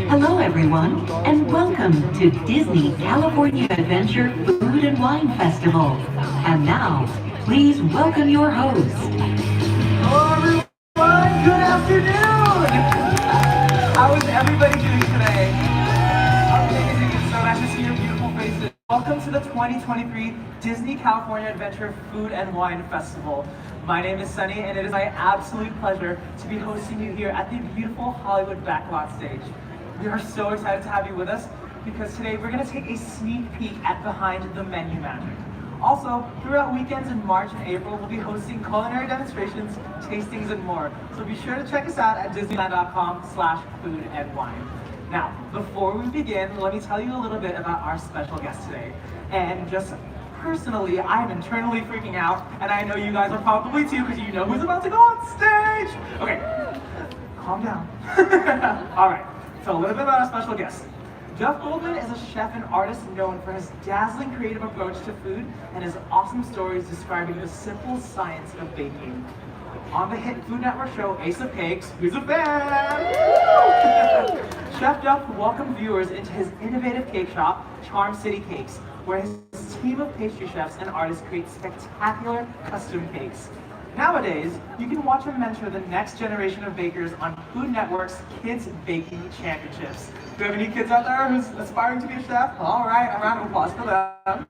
Hello, everyone, and welcome to Disney California Adventure Food and Wine Festival. And now, please welcome your host. Hello everyone, good afternoon! How is everybody doing today? Amazing, it's so nice to see your beautiful faces. Welcome to the 2023 Disney California Adventure Food and Wine Festival. My name is Sunny and it is my absolute pleasure to be hosting you here at the beautiful Hollywood Backlot stage. We are so excited to have you with us because today we're going to take a sneak peek at behind the menu magic. Also, throughout weekends in March and April, we'll be hosting culinary demonstrations, tastings, and more. So be sure to check us out at disneyland.com/food and wine. Now, before we begin, let me tell you a little bit about our special guest today. And just personally, I'm internally freaking out, and I know you guys are probably too, because you know who's about to go on stage. Okay, calm down. All right, so a little bit about our special guest. Duff Goldman is a chef and artist known for his dazzling creative approach to food and his awesome stories describing the simple science of baking. On the hit Food Network show Ace of Cakes, who's a fan? Chef Duff welcomed viewers into his innovative cake shop, Charm City Cakes, where his team of pastry chefs and artists create spectacular custom cakes. Nowadays, you can watch him mentor the next generation of bakers on Food Network's Kids Baking Championships. Do you have any kids out there who's aspiring to be a chef? All right, a round of applause for them.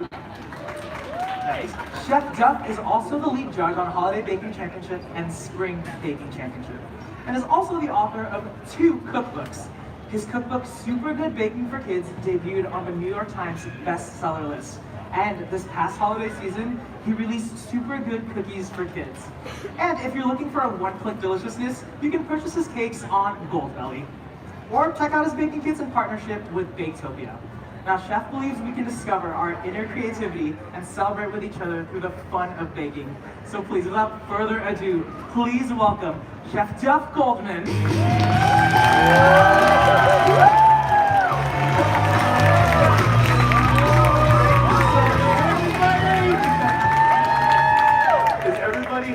Nice. Chef Duff is also the lead judge on Holiday Baking Championship and Spring Baking Championship, and is also the author of 2 cookbooks. His cookbook, Super Good Baking for Kids, debuted on the New York Times bestseller list. And this past holiday season, he released Super Good Cookies for Kids. And if you're looking for a one-click deliciousness, you can purchase his cakes on Goldbelly. Or check out his baking kits in partnership with Baketopia. Now, Chef believes we can discover our inner creativity and celebrate with each other through the fun of baking. So please, without further ado, please welcome Chef Duff Goldman.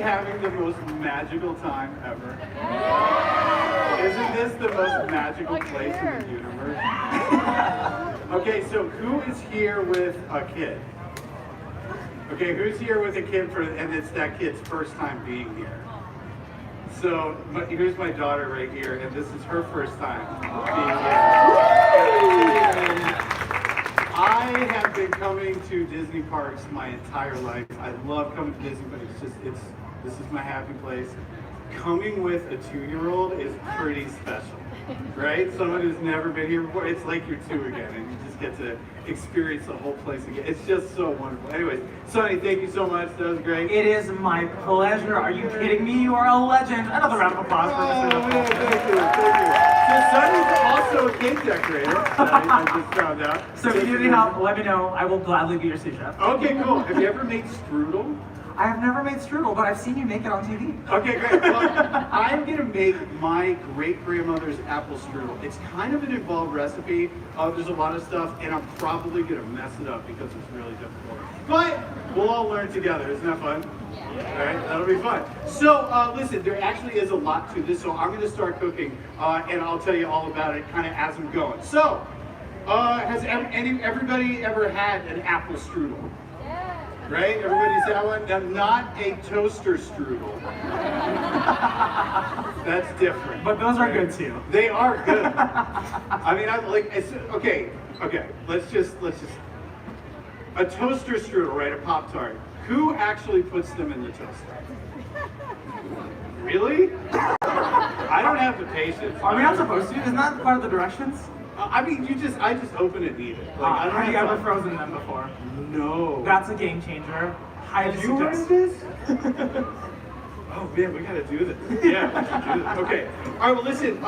Having the most magical time ever. Isn't this the most magical place in the universe? Okay, so who is here with a kid? Okay, who's here with a kid and it's that kid's first time being here? So here's my daughter right here, and this is her first time being here. I have been coming to Disney parks my entire life. I love coming to Disney, but this is my happy place. Coming with a 2-year-old is pretty special, right? Someone who's never been here before, it's like you're 2 again, and you just get to experience the whole place again. It's just so wonderful. Anyways, Sonny, thank you so much. That was great. It is my pleasure. Are you kidding me? You are a legend. Another round of applause for Mr. Man, thank you. So Sonny's also a cake decorator. I just found out. So if you need help, let me know. I will gladly be your sous chef. Okay, cool. Have you ever made strudel? I have never made strudel, but I've seen you make it on TV. Okay, great. Well, I'm going to make my great-grandmother's apple strudel. It's kind of an involved recipe. There's a lot of stuff, and I'm probably going to mess it up because it's really difficult. But we'll all learn together. Isn't that fun? Yeah. All right, that'll be fun. So, listen, there actually is a lot to this, so I'm going to start cooking, and I'll tell you all about it kind of as I'm going. So, has everybody ever had an apple strudel? Right? Everybody's had one? Now, not a toaster strudel. That's different. But those are good too. They are good. I mean, okay. Let's just, a toaster strudel, right? A Pop-Tart. Who actually puts them in the toaster? Really? I don't have the patience. Are we not supposed to? Isn't that part of the directions? I mean, I just open it and eat it. Have you ever frozen them before? No. That's a game changer. Have you heard of this? Oh man, we gotta do this. Yeah, we should do this. Okay. All right. Well, listen.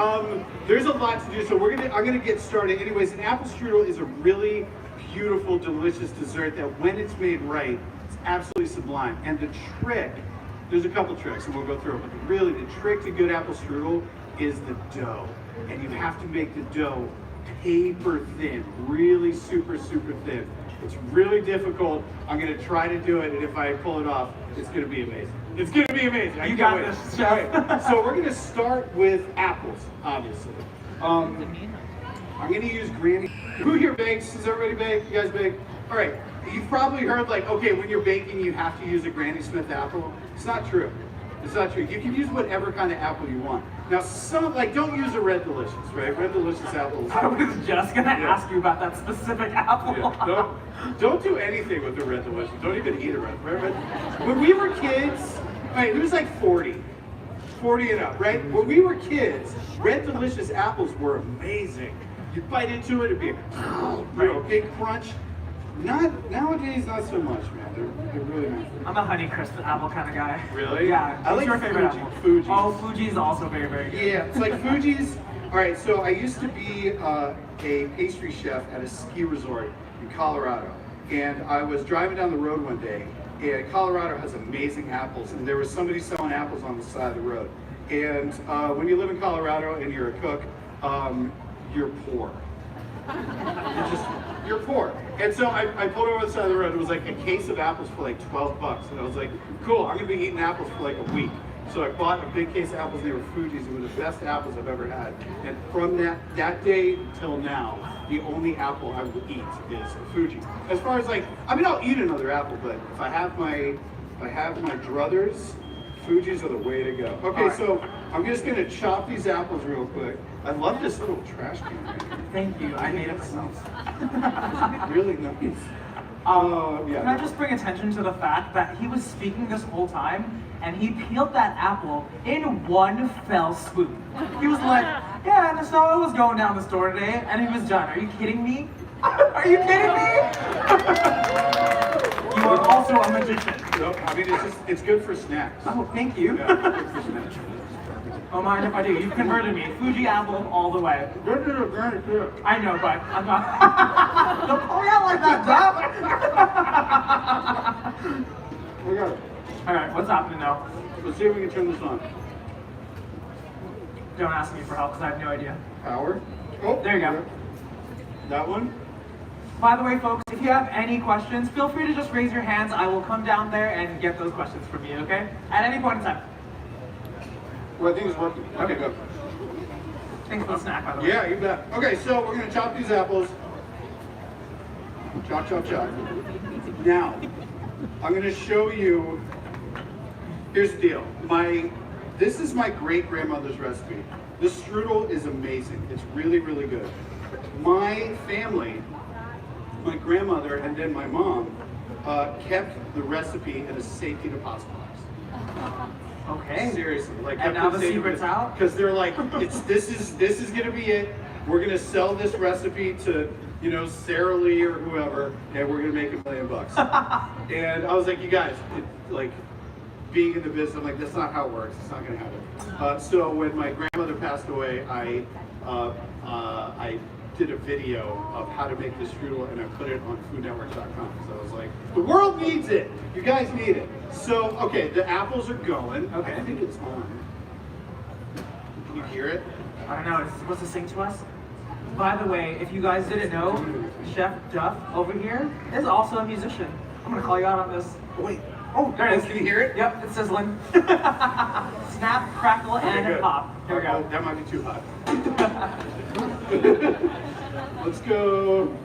There's a lot to do, so I'm gonna get started. Anyways, an apple strudel is a really beautiful, delicious dessert that, when it's made right, it's absolutely sublime. And the trick, there's a couple tricks, and we'll go through them. But really, the trick to good apple strudel is the dough, and you have to make the dough paper thin, really super thin. It's really difficult. I'm going to try to do it, and if I pull it off, it's going to be amazing. It's going to be amazing. You got this, Chef. So we're going to start with apples, obviously. I'm gonna use Granny. Who here bakes? Does everybody bake? You guys bake? All right. You've probably heard like, okay, when you're baking, you have to use a Granny Smith apple. It's not true. It's not true. You can use whatever kind of apple you want. Now, some like don't use a Red Delicious, right? Red Delicious apples. I was just gonna ask you about that specific apple. Yeah. Don't do anything with the Red Delicious. Don't even eat a red. When we were kids, right, it was like 40 and up, right? When we were kids, Red Delicious apples were amazing. You'd bite into it, it'd be a big crunch. Nowadays, not so much, man. They're really not. I'm a Honeycrisp apple kind of guy. Really? Yeah. I What's like your favorite apple? Fuji's. Oh, Fuji's also very, very good. Yeah, it's like Fuji's. All right, so I used to be a pastry chef at a ski resort in Colorado, and I was driving down the road one day, and Colorado has amazing apples, and there was somebody selling apples on the side of the road. And when you live in Colorado and you're a cook, you're poor. You're poor. And so I pulled over the side of the road. It was like a case of apples for like $12. And I was like, cool, I'm gonna be eating apples for like a week. So I bought a big case of apples, and they were Fuji's. They were the best apples I've ever had. And from that day till now, the only apple I will eat is a Fuji. As far as like, I mean, I'll eat another apple, but if I have my druthers, Fuji's are the way to go. Okay, right. So I'm just gonna chop these apples real quick. I love this little trash can right here. Thank you, I made it myself. Really nice. Yeah. Can I just bring attention to the fact that he was speaking this whole time and he peeled that apple in one fell swoop. He was like, yeah, and so I was going down the store today, and he was done. Are you kidding me? Are you kidding me? You are also a magician. No, I mean, it's good for snacks. Oh, thank you. Yeah, good for snacks. Don't mind if I do. You've converted me. Fuji apple all the way. I know, but I'm not. Don't call me out like that, Duff. We got it. All right, what's happening now? Let's see if we can turn this on. Don't ask me for help because I have no idea. Power. Oh, there you go. That one. By the way, folks, if you have any questions, feel free to just raise your hands. I will come down there and get those questions from you, okay? At any point in time. Well, I think it's working. Okay, go. Thanks for the snack, by the way. Yeah, you bet. Okay, so we're going to chop these apples. Chop, chop, chop. Now, I'm going to show you. Here's the deal. This is my great-grandmother's recipe. This strudel is amazing. It's really, really good. My family, my grandmother and then my mom, kept the recipe in a safety deposit box. Okay. Seriously, like, and now the secret's out? Because they're like, this is gonna be it. We're gonna sell this recipe to, Sara Lee or whoever, and we're gonna make $1 million. And I was like, you guys, being in the business, I'm like, that's not how it works. It's not gonna happen. So when my grandmother passed away, I did a video of how to make this strudel, and I put it on foodnetwork.com because I was like, the world needs it. You guys need it. So, okay, the apples are going. Okay, I think it's on. Can you hear it? I don't know. Is it supposed to sing to us? By the way, if you guys didn't know, Chef Duff over here is also a musician. I'm gonna call you out on this. Oh, wait. Oh, there it is. Can you hear it? Yep, it's sizzling. Snap, crackle, and pop. Here we go. Oh, that might be too hot. Let's go.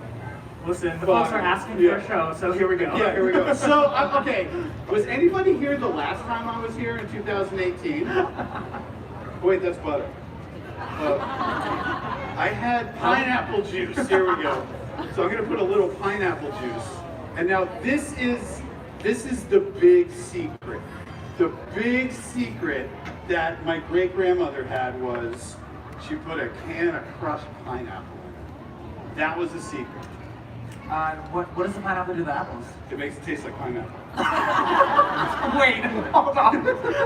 Listen, the folks are asking for a show, so here we go. Yeah, here we go. So, okay, was anybody here the last time I was here in 2018? Wait, that's butter. I had pineapple juice. Here we go. So I'm gonna put a little pineapple juice. And now this is the big secret. The big secret that my great-grandmother had was she put a can of crushed pineapple in it. That was the secret. What does the pineapple do to the apples? It makes it taste like pineapple. Wait, hold on.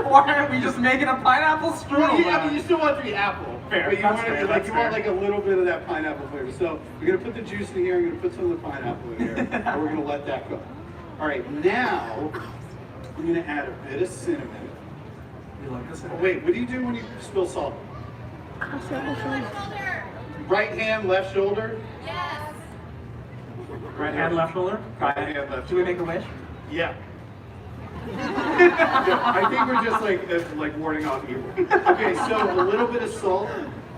Why aren't we just making a pineapple strudel? Well, yeah, I mean, you still want to be apple. Fair, but you that's want fair, it, that's you want like a little bit of that pineapple flavor. So we're gonna put the juice in here. I'm gonna put some of the pineapple in here, and we're gonna let that go. All right, now I'm gonna add a bit of cinnamon. You like this? Oh, wait, what do you do when you spill salt? Right hand, left shoulder. Yes. Right hand, left shoulder. Right hand, left shoulder. Do we make a wish? Yeah. Yeah, I think we're just like warding off evil. Okay, so a little bit of salt.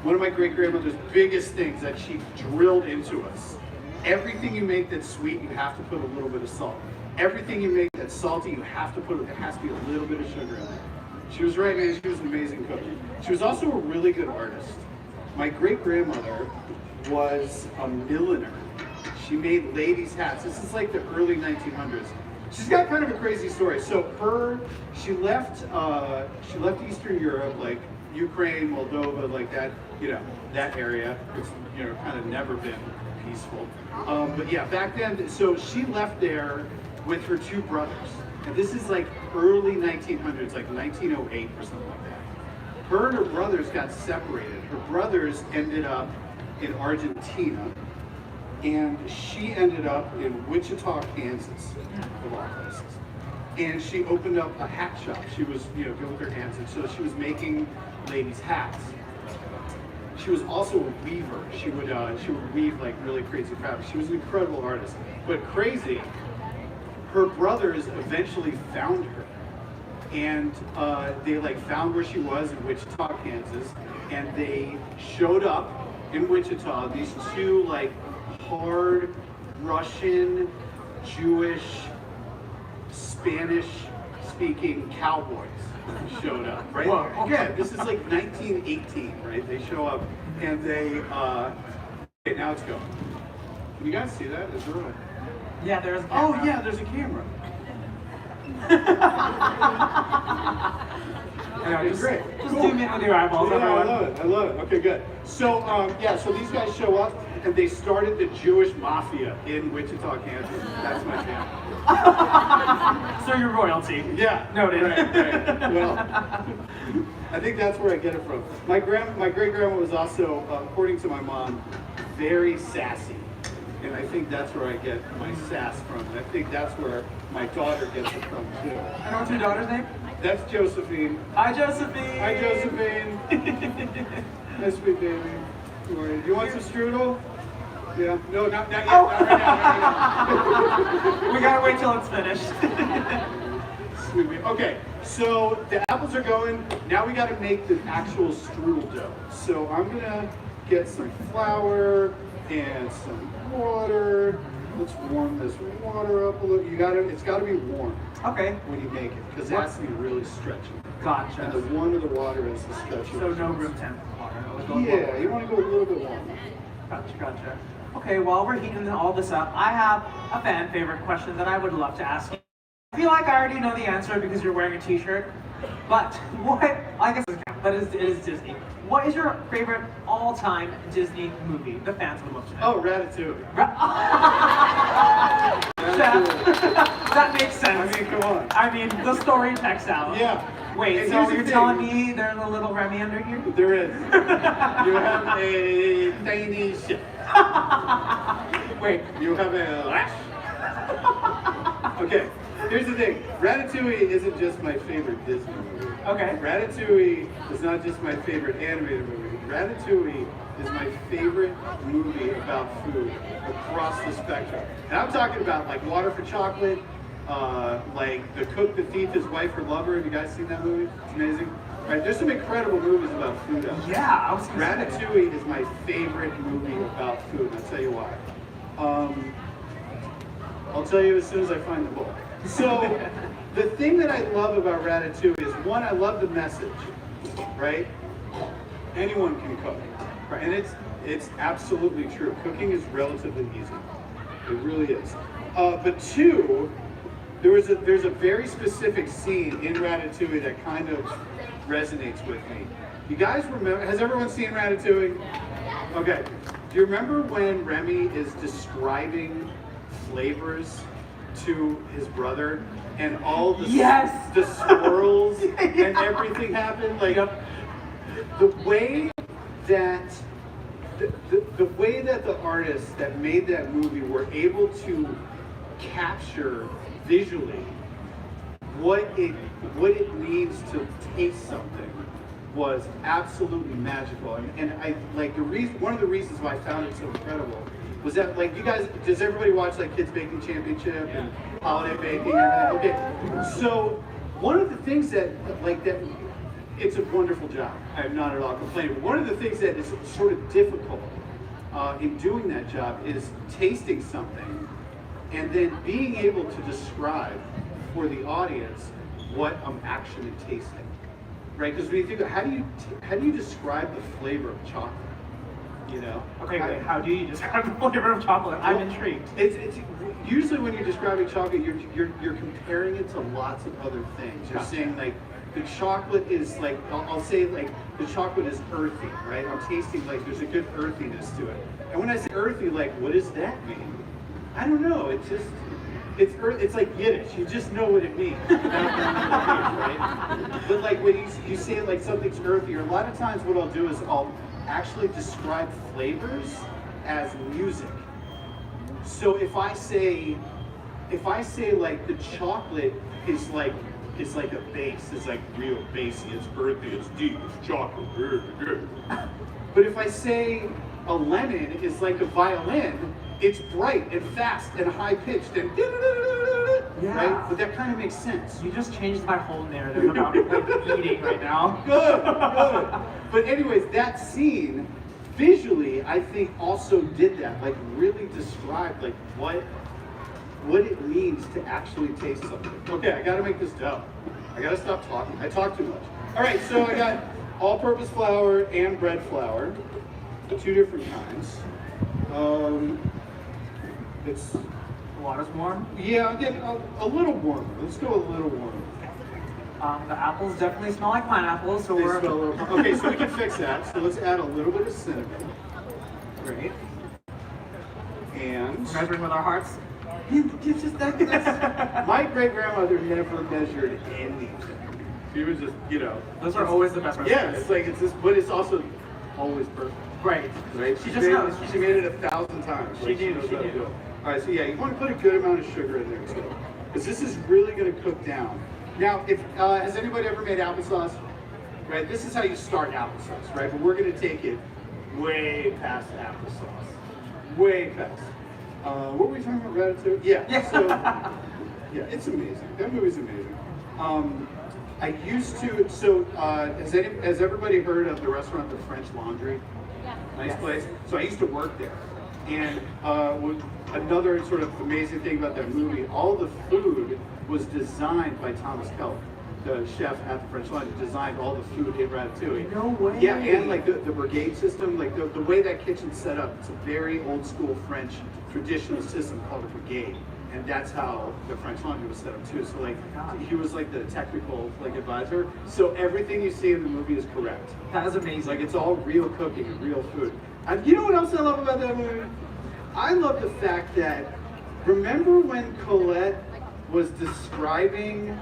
one of my great-grandmother's biggest things that she drilled into us. Everything you make that's sweet, you have to put a little bit of salt. Everything you make that's salty, you have to put, it has to be a little bit of sugar in it. She was right, man. She was an amazing cook. She was also a really good artist. My great-grandmother was a milliner. She made ladies' hats. This is like the early 1900s. She's got kind of a crazy story. So she left Eastern Europe, like Ukraine, Moldova, like that, that area. It's, kind of never been peaceful. But yeah, back then, so she left there with her two brothers. And this is like early 1900s, like 1908 or something like that. Her and her brothers got separated. Her brothers ended up in Argentina, and she ended up in Wichita, Kansas, of all places. And she opened up a hat shop. She was, good with her hands, and so she was making ladies' hats. She was also a weaver. She would weave like really crazy fabrics. She was an incredible artist. But crazy, her brothers eventually found her, and they found where she was in Wichita, Kansas, and they showed up in Wichita. These two hard Russian, Jewish, Spanish-speaking cowboys showed up, right? Whoa, okay. Yeah, this is like 1918, right? They show up and they, okay, now it's going. Can you guys see that? Is there a... Yeah, there's a camera. Oh yeah, there's a camera. Just, great. Just Cool. zoom in with your eyeballs, Yeah, everyone. I love it. Okay, good. So, so these guys show up and they started the Jewish mafia in Wichita, Kansas. That's my family. So you're royalty. Yeah. Noted. Right. Well, I think that's where I get it from. My great-grandma was also, according to my mom, very sassy. And I think that's where I get my sass from. And I think that's where my daughter gets it from, too. And what's your daughter's name? That's Josephine. Hi, Josephine. Hi, Josephine. Hi, sweet baby. How are you? Do you want some strudel? Yeah. No, not yet. Oh. Not right now. We gotta wait till it's finished. Sweet baby. Okay, so the apples are going. Now we got to make the actual strudel dough. So I'm gonna get some flour and some water. Let's warm this water up a little. It's gotta be warm. Okay. When you make it, because it has to be really stretchy. Gotcha. And the warmer the water is, the stretchier. So no room temp water. Yeah, you want to go a little bit warmer. Gotcha. Okay, while we're heating all this up, I have a fan favorite question that I would love to ask you. I feel like I already know the answer because you're wearing a t-shirt, but I guess it is Disney. What is your favorite all-time Disney movie? The fans would love to know. Oh, Ratatouille. That makes sense. I mean, come on. I mean, the story checks out. Yeah. Wait, And so here's the you're thing. telling me there's a little Remy under here? There is. You have a tiny ship. Wait. You have a lash. Okay, here's the thing. Ratatouille isn't just my favorite Disney movie. Okay. Ratatouille is not just my favorite animated movie. Ratatouille is my favorite movie about food across the spectrum. And I'm talking about Water for Chocolate, The Cook That Thief His Wife or Lover. Have you guys seen that movie? It's amazing. Right, there's some incredible movies about food out there. Yeah, I was gonna say. Ratatouille is my favorite movie about food. I'll tell you why. I'll tell you as soon as I find the book. So, the thing that I love about Ratatouille is, one, I love the message, right? Anyone can cook, right? And it's absolutely true. Cooking is relatively easy. It really is. But two, there's a very specific scene in Ratatouille that kind of resonates with me. You guys remember? Has everyone seen Ratatouille? Okay. Do you remember when Remy is describing flavors to his brother, and all the the swirls and everything happen? The way that the way that the artists that made that movie were able to capture visually what it means to taste something was absolutely magical. And I one of the reasons why I found it so incredible was that you guys, does everybody watch Kids Baking Championship and Holiday Baking and everything? Okay, so one of the things that it's a wonderful job. I'm not at all complaining. But one of the things that is sort of difficult in doing that job is tasting something and then being able to describe for the audience what I'm actually tasting, right? Because when you think about how do you describe the flavor of chocolate? You know? Okay, wait, how do you describe the flavor of chocolate? I'm intrigued. It's usually when you're describing chocolate, you're comparing it to lots of other things. You're saying like the chocolate is like, I'll say like the chocolate is earthy, right? I'm tasting like there's a good earthiness to it. And when I say earthy, like what does that mean? I don't know. It's like Yiddish. You just know what it means. Right? But like when you say like something's earthy, or a lot of times what I'll do is I'll actually describe flavors as music. So if I say like the chocolate is like a bass, it's like real bassy, it's earthy, it's deep, it's chocolate. But if I say a lemon is like a violin, it's bright and fast and high pitched and right? But that kind of makes sense. You just changed my whole narrative about like eating right now. Good. But anyways, that scene visually, I think also did that. Like really described like what it means to actually taste something. Okay, I gotta make this dough. I gotta stop talking. I talk too much. All right, so I got all-purpose flour and bread flour, 2 different kinds. It's The water's warm. yeah, I'm getting a little warmer. Let's go a little warmer. The apples definitely smell like pineapples, so They we're smell a little, okay, so we can fix that. So let's add a little bit of cinnamon. great. And Measuring with our hearts. it's just that's my great grandmother never measured anything. She was just, you know. Those are always the best recipes. Yeah, it's like it's just, but it's also always perfect. Right. Right? She just knows. She made it 1,000 times. She knew, knows she how to knew. do it. All right, so yeah, you want to put a good amount of sugar in there too, because this is really going to cook down. Now, if has anybody ever made applesauce? Right, this is how you start applesauce, right? But we're going to take it way past applesauce, way past. What were we talking about? Ratatouille? Yeah. So, yeah, it's amazing. That movie's amazing. I used to. So, has everybody heard of the restaurant, the French Laundry? Yeah. Nice place. So I used to work there, and another sort of amazing thing about that movie, all the food was designed by Thomas Keller, the chef at the French Laundry. Designed all the food in Ratatouille. No way. Yeah, and like the brigade system, like the way that kitchen's set up, it's a very old school French traditional system called a brigade. And that's how the French Laundry was set up too. So like, he was like the technical like advisor. So everything you see in the movie is correct. That is amazing. Like it's all real cooking and real food. And you know what else I love about that movie? I love the fact that, remember when Colette was describing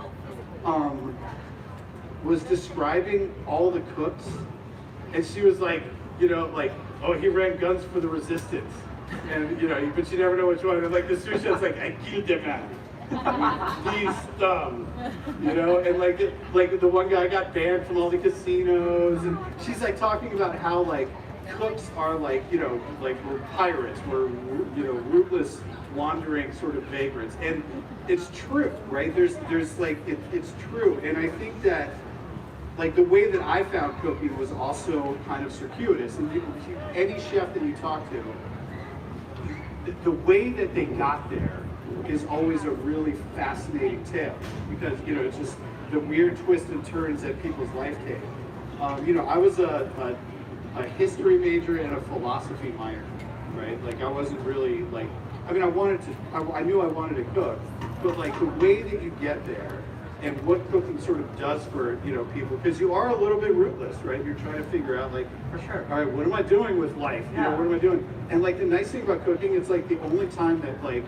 all the cooks? And she was like, you know, like, oh, he ran guns for the resistance. And you know, but you never know which one. And like the sous chef's like, I killed them man. He's dumb. You know, and like the one guy got banned from all the casinos, and she's like talking about how like cooks are like, you know, like we're pirates, we're, you know, rootless, wandering sort of vagrants. And it's true, right? There's like it's true. And I think that like the way that I found cooking was also kind of circuitous. And any chef that you talk to, the way that they got there is always a really fascinating tale, because you know it's just the weird twists and turns that people's life take. You know, I was a history major and a philosophy minor, right? Like I wasn't really like, I mean, I knew I wanted to cook, but like the way that you get there and what cooking sort of does for, you know, people, because you are a little bit rootless, right? You're trying to figure out like, For sure. all right, what am I doing with life? You know, what am I doing? And like the nice thing about cooking, it's like the only time that like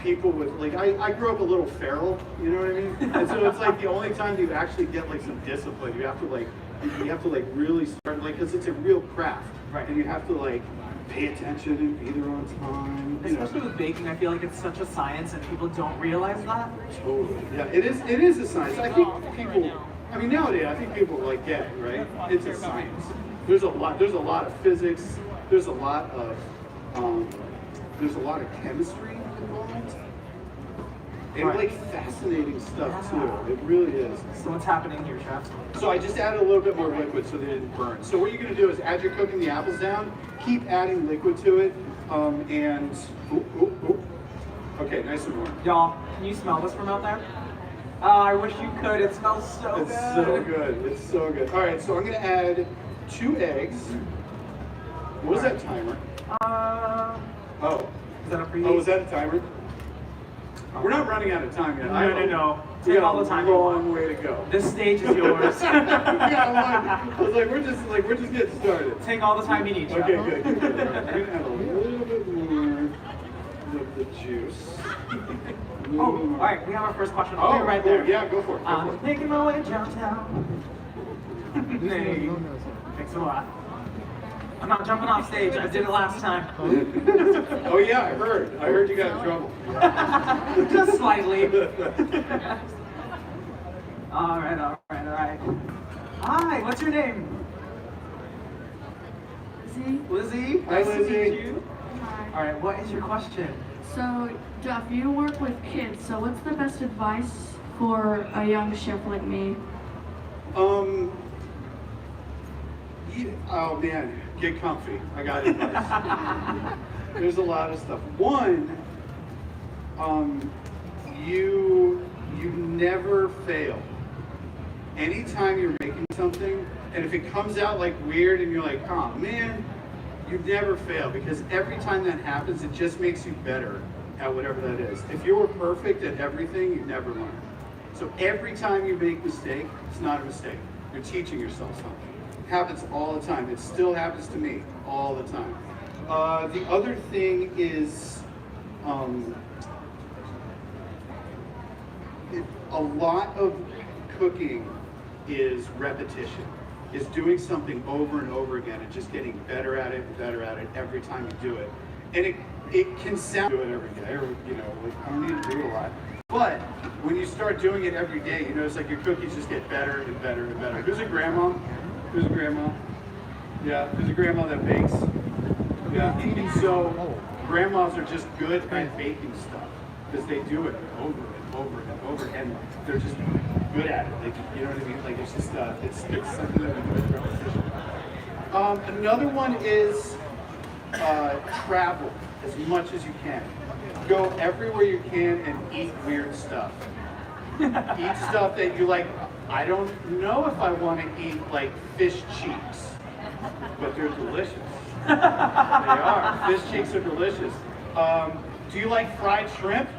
people with like, I grew up a little feral, you know what I mean? And so it's like the only time you actually get like some discipline. You have to like really start, like, because it's a real craft, Right. And you have to like pay attention and be there on time. You know. Especially with baking, I feel like it's such a science and people don't realize that. Totally. Yeah, it is a science. I think people, I mean nowadays I think people like get it, right? It's a science. There's a lot of physics, there's a lot of chemistry involved. And like fascinating stuff too. It really is. So what's happening here, Chef? So I just added a little bit more liquid so they didn't burn. So what you're gonna do is as you're cooking the apples down, keep adding liquid to it. Okay, nice and warm. Y'all, can you smell this from out there? Oh, I wish you could. It smells so good. It's so good. It's so good. All right, so I'm gonna add 2 eggs. What is that timer? Oh. Is that a preheat? Oh, is that a timer? We're not running out of time yet. No. We Take got all the time a you long want. way to go. This stage is yours. I was like, we're just getting started. Take all the time you need, Chef. Okay, good. We're gonna add a little bit more of the juice. Oh, all right. We have our first question. I'll be right there. Yeah, go for it. I'm making my way downtown. Hey, thanks a lot. I'm not jumping off stage. I did it last time. Oh yeah, I heard you got in trouble. Just slightly. All right. Hi, what's your name? Lizzie. Hi, Nice to meet Lizzie. you. Hi. All right, what is your question? So, Duff, you work with kids, so what's the best advice for a young chef like me? Oh man, get comfy. I got advice. There's a lot of stuff. One, you never fail. Anytime you're making something, and if it comes out like weird and you're like, oh man, you never fail, because every time that happens, it just makes you better at whatever that is. If you were perfect at everything, you never learn. So every time you make a mistake, it's not a mistake. You're teaching yourself something. It happens all the time. It still happens to me all the time. The other thing is, a lot of cooking is repetition. Is doing something over and over again and just getting better at it every time you do it. And it can sound do it every day, or like I don't need to do it a lot. But when you start doing it every day, you notice like your cookies just get better and better and better. Who's a grandma? Yeah, there's a grandma that bakes. Yeah, and so grandmas are just good at baking stuff because they do it over and over and over, and they're just good at it. Like, you know what I mean? Like it's just it's something that we do with repetition. Another one is travel as much as you can. Go everywhere you can and eat weird stuff. Eat stuff that you like. I don't know if I want to eat like fish cheeks, but they're delicious. They are. Fish cheeks are delicious. Do you like fried shrimp?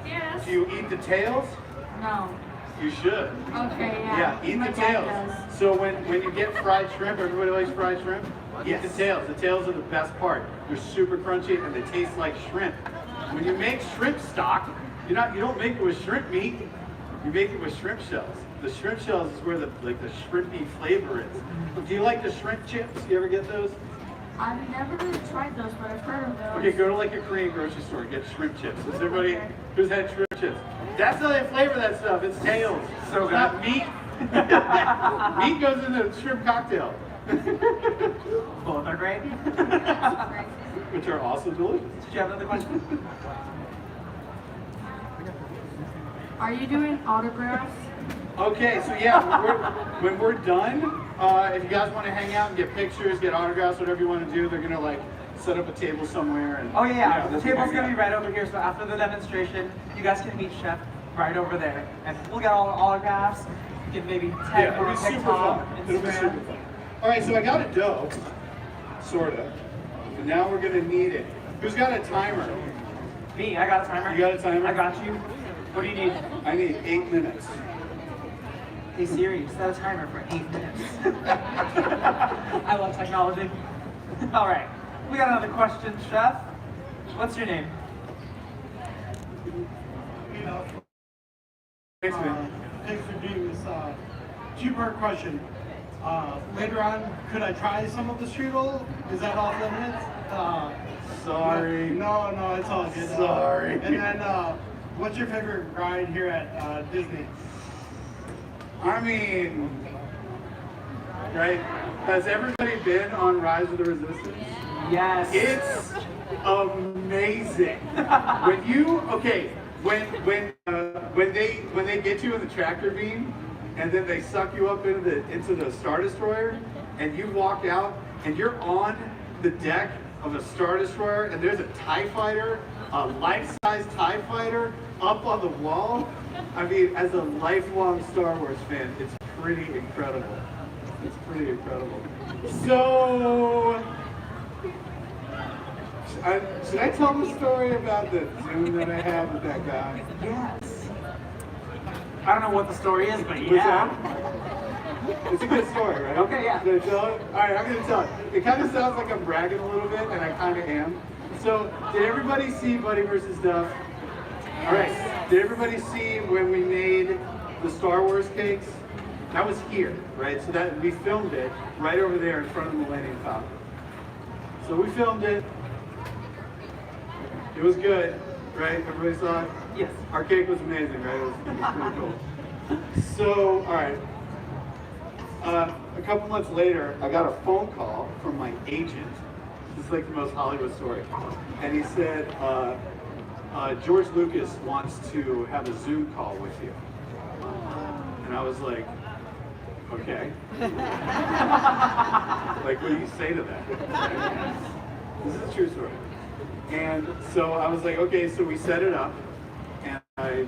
Yes. Do you eat the tails? No. You should. Okay, Yeah, eat My the dad tails. does. So when you get fried shrimp, everybody likes fried shrimp? Eat the tails. The tails are the best part. They're super crunchy and they taste like shrimp. When you make shrimp stock, you don't make it with shrimp meat. You make it with shrimp shells. The shrimp shells is where the shrimpy flavor is. Do you like the shrimp chips? You ever get those? I've never tried those, but I've heard of those. Okay, go to like a Korean grocery store and get shrimp chips. Is everybody who's had shrimp chips? That's how they flavor that stuff. It's tails. So It's not meat. Meat goes in the shrimp cocktail. Both are great. Which are also delicious. Did you have another question? Are you doing autographs? Okay, so yeah, when we're done, if you guys want to hang out and get pictures, get autographs, whatever you want to do, they're gonna like set up a table somewhere. And Oh yeah, the we'll table's hang gonna out. be right over here. So after the demonstration, you guys can meet Chef right over there, and we'll get all the autographs. You can maybe tag Yeah, on it'll be super TikTok, fun. It'll be super Instagram. fun. All right, so I got a dough, sorta. And now we're gonna knead it. Who's got a timer? Me, I got a timer. You got a timer? I got you. What do you need? I need 8 minutes. Hey Siri, set a timer for 8 minutes. I love technology. All right, we got another question, Chef. What's your name? Thanks, man. Thanks for doing this two-part question. Later on, could I try some of the strudel? Is that off limits? Sorry. No, it's all good. Sorry. And then, what's your favorite ride here at Disney? I mean, right? Has everybody been on Rise of the Resistance? Yes. It's amazing. Okay, when they get you in the tractor beam, and then they suck you up into the Star Destroyer, and you walk out, and you're on the deck of a Star Destroyer, and there's a TIE fighter, a life-size TIE fighter, up on the wall. I mean, as a lifelong Star Wars fan, it's pretty incredible. It's pretty incredible. So, should I tell the story about the Zoom that I had with that guy? Yes. I don't know what the story is, but What's yeah. that? It's a good story, right? Okay, yeah. Should I tell it? All right, I'm going to tell it. It kind of sounds like I'm bragging a little bit, and I kind of am. So, did everybody see Buddy vs. Duff? All right. Did everybody see when we made the Star Wars cakes? That was here, right? So that we filmed it right over there in front of the Millennium Falcon. So we filmed it. It was good, right? Everybody saw it? Yes. Our cake was amazing, right? It was pretty cool. So, all right. A couple months later, I got a phone call from my agent. This is like the most Hollywood story. And he said, George Lucas wants to have a Zoom call with you. And I was like, okay. Like, what do you say to that? This is a true story. And so I was like, okay, so we set it up, and I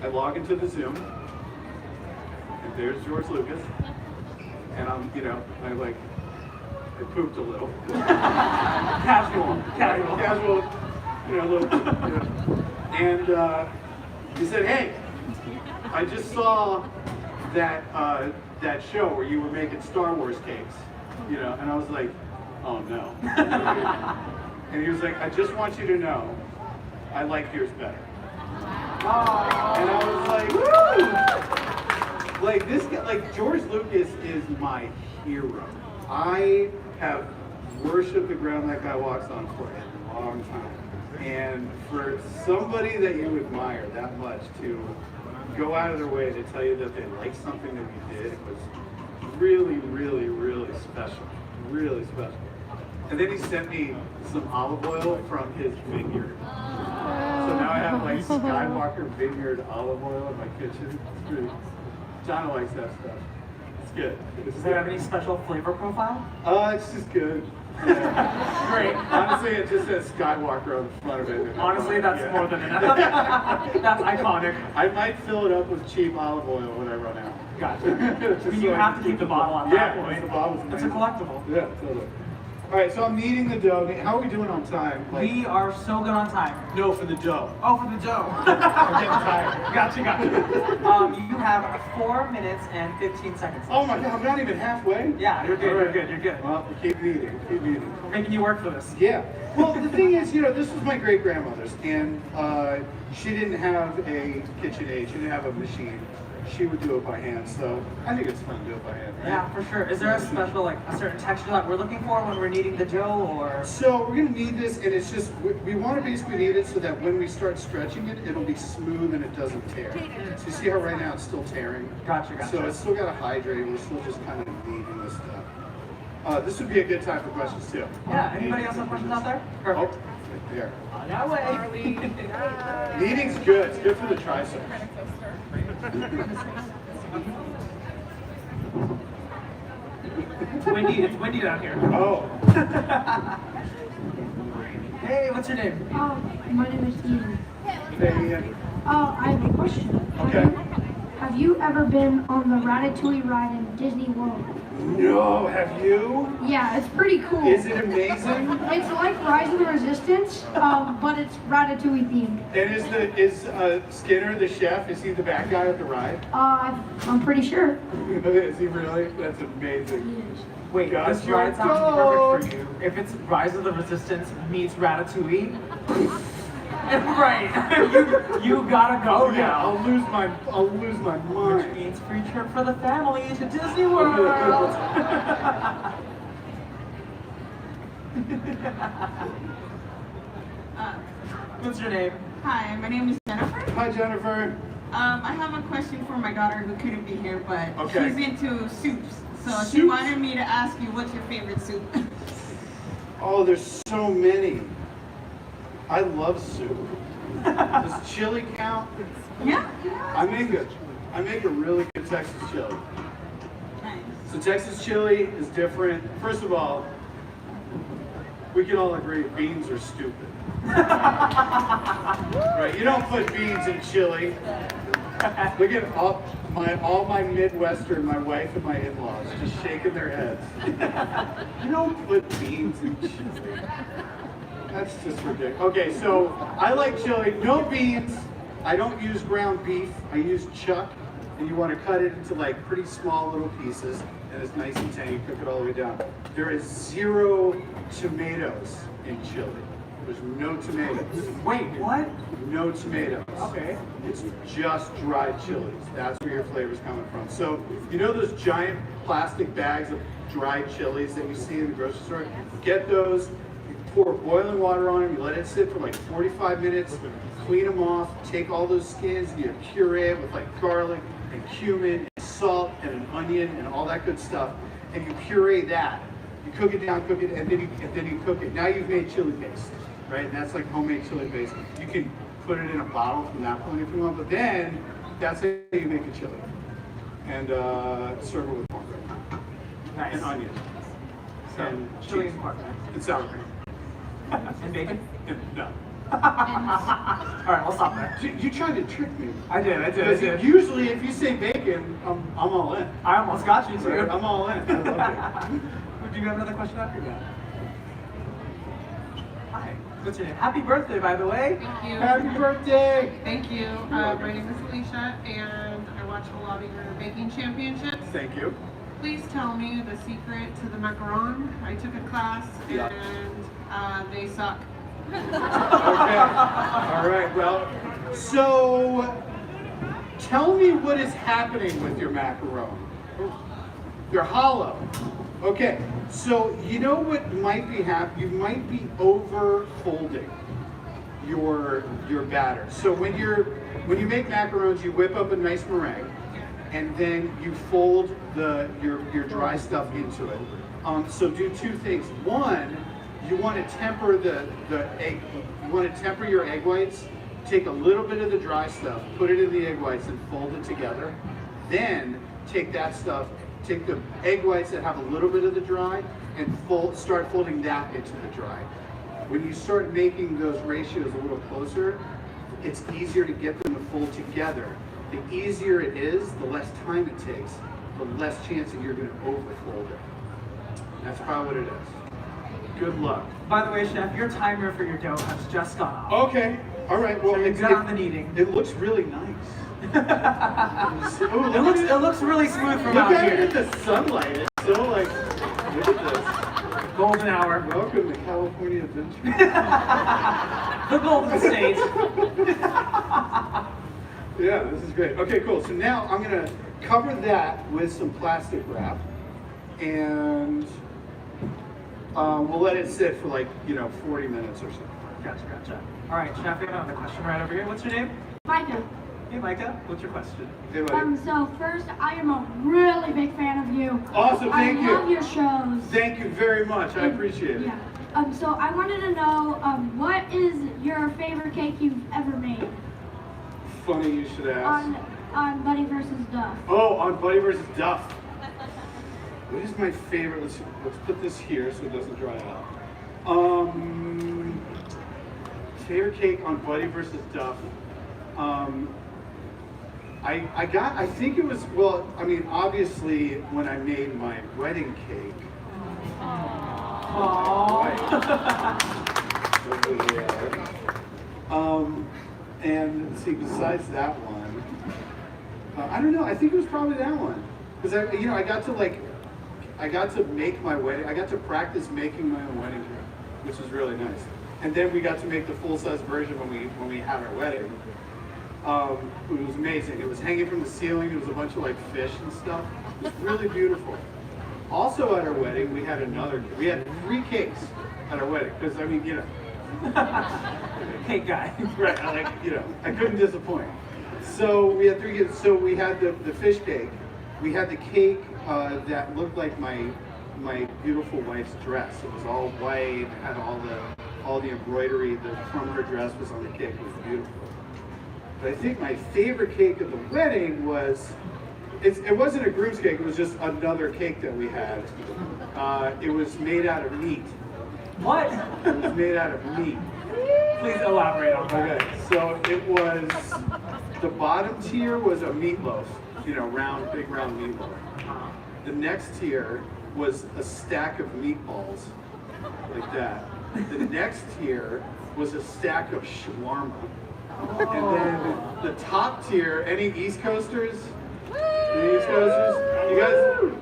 log into the Zoom, and there's George Lucas, and I'm, I pooped a little. Casual. Casual, a little, And he said, hey, I just saw that show where you were making Star Wars cakes, and I was like, oh no. And he was like, I just want you to know, I like yours better. Oh. And I was like, woo! Like this guy, like George Lucas is my hero. I have worshipped the ground that guy walks on for a long time. And for somebody that you admire that much to go out of their way to tell you that they like something that you did was really, really, really special. Really special. And then he sent me some olive oil from his vineyard. So now I have like Skywalker vineyard olive oil in my kitchen. It's pretty, John likes that stuff. It's good. Does it have any special flavor profile? It's just good. Yeah. Great. Honestly, it just says Skywalker on the front of it. Honestly, that's more than enough. That's iconic. I might fill it up with cheap olive oil when I run out. Gotcha. You have to keep the bottle on that point. The bottle's It's a amazing. collectible. Yeah, totally. All right, so I'm kneading the dough. How are we doing on time? We are so good on time. No, for the dough. Oh, for the dough. I'm getting tired. Gotcha. You have 4 minutes and 15 seconds. Oh my God, I'm not even halfway. Yeah, you're good. All right. You're good. Well, keep kneading. Keep kneading. We're making you work for this. Yeah. Well, the thing is, this was my great grandmother's, and she didn't have a KitchenAid. She didn't have a machine. She would do it by hand, so I think it's fun to do it by hand, right? Yeah, for sure. Is there a special, a certain texture that we're looking for when we're kneading the dough, or? So we're gonna knead this, and it's just, we want to basically knead it so that when we start stretching it, it'll be smooth and it doesn't tear. So you see how right now it's still tearing? Gotcha. So it's still got to hydrate, we're still just kind of kneading this stuff. This would be a good time for questions too. Yeah, anybody else have questions out there? Perfect. Right there. On our way. Kneading's good, it's good for the triceps. It's windy down here. Oh. Hey, what's your name? My name is Ian. Hey, Ian. I have a question. Okay. Have you ever been on the Ratatouille ride in Disney World? No, have you? Yeah, it's pretty cool. Is it amazing? It's like Rise of the Resistance, but it's Ratatouille themed. And is Skinner the chef? Is he the bad guy at the ride? I'm pretty sure. Is he really? That's amazing. Wait, Got this your ride sounds dog. perfect for you. If it's Rise of the Resistance meets Ratatouille, right? you gotta go Yeah, now. I'll lose my Which mind. means free trip for the family to Disney World. What's your name? Hi, my name is Jennifer. Hi, Jennifer. I have a question for my daughter who couldn't be here, but Okay. she's into soups. So she Soups? wanted me to ask you, what's your favorite soup? Oh, there's so many. I love soup. Does chili count? Yeah. I make a really good Texas chili. Nice. So Texas chili is different. First of all, we can all agree beans are stupid. Right? You don't put beans in chili. Look at all my Midwestern, my wife and my in-laws just shaking their heads. You don't put beans in chili. That's just ridiculous. Okay, so I like chili, no beans. I don't use ground beef. I use chuck, and you want to cut it into like pretty small little pieces, and it's nice and tender. You cook it all the way down. There is 0 tomatoes in chili. There's no tomatoes. Wait, what? No tomatoes. Okay. It's just dried chilies. That's where your flavor's coming from. So, you know those giant plastic bags of dried chilies that you see in the grocery store? Get those, you pour boiling water on them, you let it sit for like 45 minutes, clean them off, take all those skins, and you puree it with like garlic and cumin and salt and an onion and all that good stuff, and you puree that. You cook it down, and then you cook it. Now you've made chili paste, right? And that's like homemade chili paste. You can put it in a bottle from that point if you want, but then that's how you make a chili. And serve it with cornbread. Nice. And onion. So, And chili cheese. and cornbread. And sour cream. And bacon? And, no. All right, I'll stop there. You tried to trick me. I did. Because usually if you say bacon, I'm all in. I almost got you too. Right? I'm all in. I love it. Do you have another question after that? Hi. What's your name? Happy birthday, by the way. Thank you. Happy birthday! Thank you. My name is Alicia, and I watch a lot of your baking championships. Thank you. Please tell me the secret to the macaron. I took a class, Yeah. and they suck. Okay. All right. Well, so tell me what is happening with your macaron. They're hollow. Okay. So you know what might be happening? You might be over folding your batter. So when you make macarons, you whip up a nice meringue, and then you fold your dry stuff into it. So do 2 things. One, you want to temper the egg. You want to temper your egg whites. Take a little bit of the dry stuff, put it in the egg whites, and fold it together. Then take that stuff, take the egg whites that have a little bit of the dry, and start folding that into the dry. When you start making those ratios a little closer, it's easier to get them to fold together. The easier it is, the less time it takes, the less chance that you're going to overfold it. That's probably what it is. Good luck. By the way, Chef, your timer for your dough has just gone off. Okay. All right. Well, So you're good on the kneading. It looks really nice. Ooh, It looks really smooth from Look out at it here. in the sunlight. It's so like, look at this. Golden hour. Welcome to California Adventure. The Golden State. Yeah, this is great. Okay, cool. So now I'm gonna cover that with some plastic wrap, and we'll let it sit for like 40 minutes or so. Gotcha. All right, Chef, we have another question right over here. What's your name? Micah. Hey, Micah. What's your question? Hey, buddy. So first, I am a really big fan of you. Awesome, thank you. I love your shows. Thank you very much. I appreciate it. Yeah. So I wanted to know, what is your favorite cake you've ever made? Funny you should ask. On Buddy versus Duff. Oh, on Buddy versus Duff. What is my favorite? Let's put this here so it doesn't dry out. Favorite cake on Buddy versus Duff. I think it was, well, I mean, obviously when I made my wedding cake. And let's see, besides that one, I don't know, I think it was probably that one. Because I got to make my wedding, I got to practice making my own wedding cake, which was really nice. And then we got to make the full-size version when we had our wedding. It was amazing. It was hanging from the ceiling. It was a bunch of like fish and stuff. It was really beautiful. Also at our wedding, we had 3 cakes at our wedding. Because I mean, Cake guy. right? I couldn't disappoint. So we had 3 cakes. So we had the fish cake. We had the cake that looked like my beautiful wife's dress. It was all white. Had all the all the embroidery from her dress was on the cake. It was beautiful. But I think my favorite cake of the wedding was, it wasn't a groom's cake, it was just another cake that we had. It was made out of meat. What? It was made out of meat. Please elaborate on that. Okay, so it was, the bottom tier was a meatloaf, you know, round, big round meatloaf. The next tier was a stack of meatballs, like that. The next tier was a stack of shawarma. And then the top tier, any East Coasters? Any East Coasters?